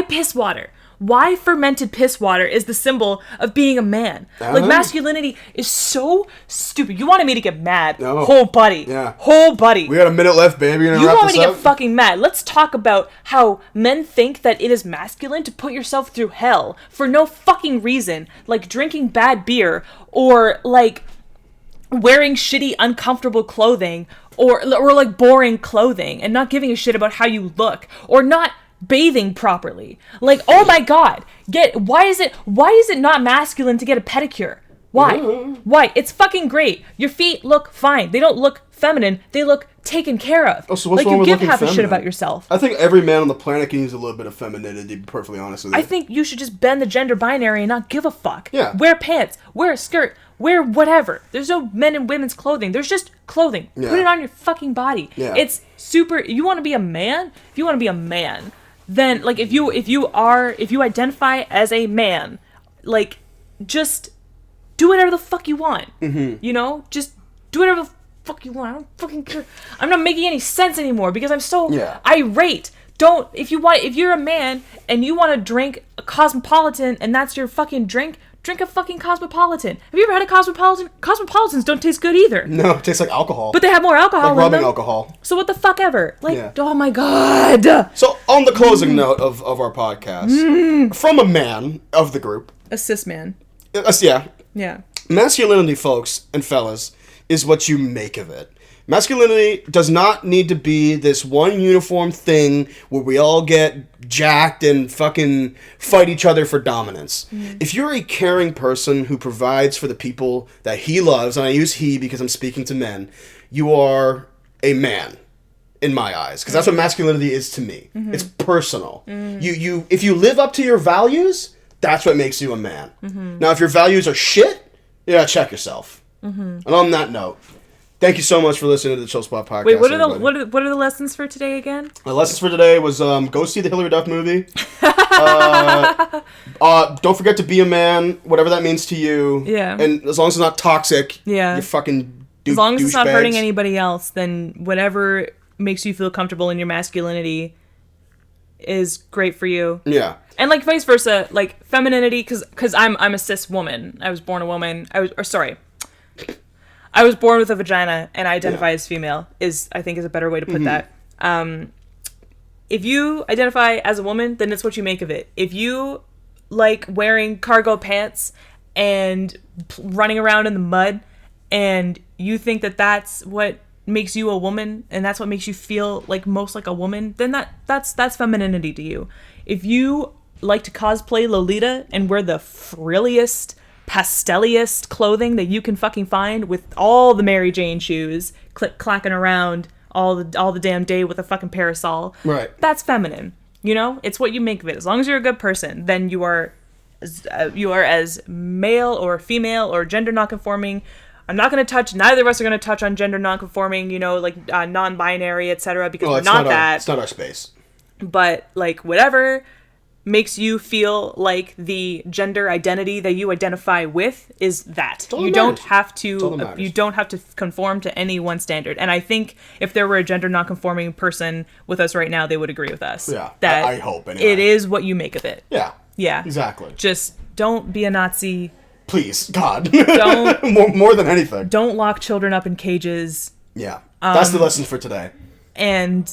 piss water? Why fermented piss water is the symbol of being a man? Like, masculinity is so stupid. You wanted me to get mad. No. Whole buddy. Yeah. Whole buddy. We got a minute left, baby. You want me to get fucking mad. Let's talk about how men think that it is masculine to put yourself through hell for no fucking reason. Like drinking bad beer or, like, wearing shitty, uncomfortable clothing or like, boring clothing and not giving a shit about how you look or not bathing properly. Like, oh my god, why is it not masculine to get a pedicure? Why? It's fucking great. Your feet look fine. They don't look feminine. They look taken care of. Oh, so what's like, wrong you with give looking half feminine? A shit about yourself. I think every man on the planet can use a little bit of femininity, to be perfectly honest with you. I think you should just bend the gender binary and not give a fuck. Yeah. Wear pants, wear a skirt, wear whatever. There's no men and women's clothing. There's just clothing. Yeah. Put it on your fucking body. Yeah. It's super. You want to be a man? If you want to be a man, then, like, if you identify as a man, like, just do whatever the fuck you want. You know, just do whatever the fuck you want. I don't fucking care. I'm not making any sense anymore because I'm so irate. If you're a man and you want to drink a Cosmopolitan and that's your fucking drink a fucking Cosmopolitan. Have you ever had a Cosmopolitan? Cosmopolitans don't taste good either. No, it tastes like alcohol. But they have more alcohol like in them. rubbing alcohol. So what the fuck ever? Like, oh my god. So on the closing note of our podcast, from a man of the group. A cis man. Yeah. Masculinity, folks and fellas, is what you make of it. Masculinity does not need to be this one uniform thing where we all get jacked and fucking fight each other for dominance. If you're a caring person who provides for the people that he loves, and I use he because I'm speaking to men, you are a man in my eyes, because that's what masculinity is to me. It's personal. If you live up to your values, that's what makes you a man. Now, if your values are shit, you gotta check yourself. And on that note, thank you so much for listening to the Chill Spot Podcast. Wait, what are the lessons for today again? The lessons for today was go see the Hilary Duff movie. Don't forget to be a man, whatever that means to you. Yeah. And as long as it's not toxic, you fucking as long as it's not hurting anybody else, then whatever makes you feel comfortable in your masculinity is great for you. Yeah. And, like, vice versa, like, femininity, because I'm a cis woman. I was born a woman. I was born with a vagina and I identify as female, I think is a better way to put that. If you identify as a woman, then it's what you make of it. If you like wearing cargo pants and running around in the mud and you think that that's what makes you a woman and that's what makes you feel like most like a woman, then that's femininity to you. If you like to cosplay Lolita and wear the frilliest, pasteliest clothing that you can fucking find with all the Mary Jane shoes clacking around all the damn day with a fucking parasol, right? That's feminine. You know, it's what you make of it. As long as you're a good person, then you are as male or female or gender nonconforming. I'm not going to touch. Neither of us are going to touch on gender nonconforming. You know, like non-binary, etc. Because we're not that. It's not our space. But like whatever makes you feel like the gender identity that you identify with is that. You don't have to conform to any one standard. And I think if there were a gender nonconforming person with us right now, they would agree with us. Yeah, that I hope anyway. It is what you make of it. Yeah. Yeah. Exactly. Just don't be a Nazi. Please, God. Don't more than anything. Don't lock children up in cages. Yeah. That's the lesson for today. And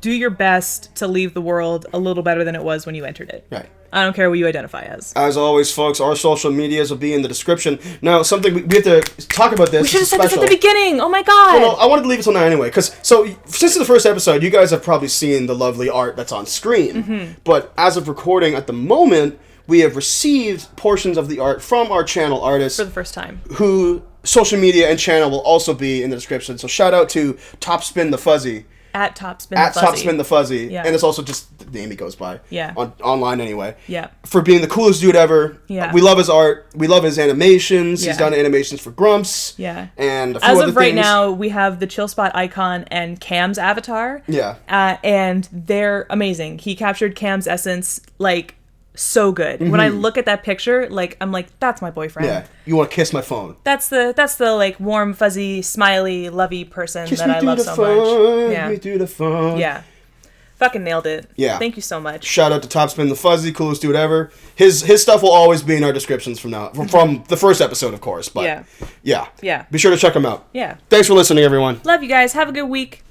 do your best to leave the world a little better than it was when you entered it. Right. I don't care what you identify as. As always, folks, our social medias will be in the description. Now, something we have to talk about this. We should have said this at the beginning. Oh my god. Well, no, I wanted to leave it till now anyway, because since the first episode, you guys have probably seen the lovely art that's on screen. Mm-hmm. But as of recording at the moment, we have received portions of the art from our channel artists for the first time, who social media and channel will also be in the description. So shout out to Topspin the Fuzzy. At Topspin the Fuzzy. Yeah. And it's also just the name he goes by. Yeah. Online anyway. Yeah. For being the coolest dude ever. Yeah. We love his art. We love his animations. Yeah. He's done animations for Grumps. Yeah. And a few As other of right things. now, we have the Chill Spot icon and Cam's avatar. Yeah. And they're amazing. He captured Cam's essence, like, so good. When I look at that picture, like, I'm like, that's my boyfriend. Yeah. You want to kiss my phone. That's the like warm, fuzzy, smiley, lovey person Kiss that me I through love the so phone, much. Yeah. me through the phone. Yeah. Fucking nailed it. Yeah. Thank you so much. Shout out to Topspin the Fuzzy, coolest dude ever. His stuff will always be in our descriptions from now from the first episode, of course. But Yeah. Be sure to check him out. Yeah. Thanks for listening, everyone. Love you guys. Have a good week.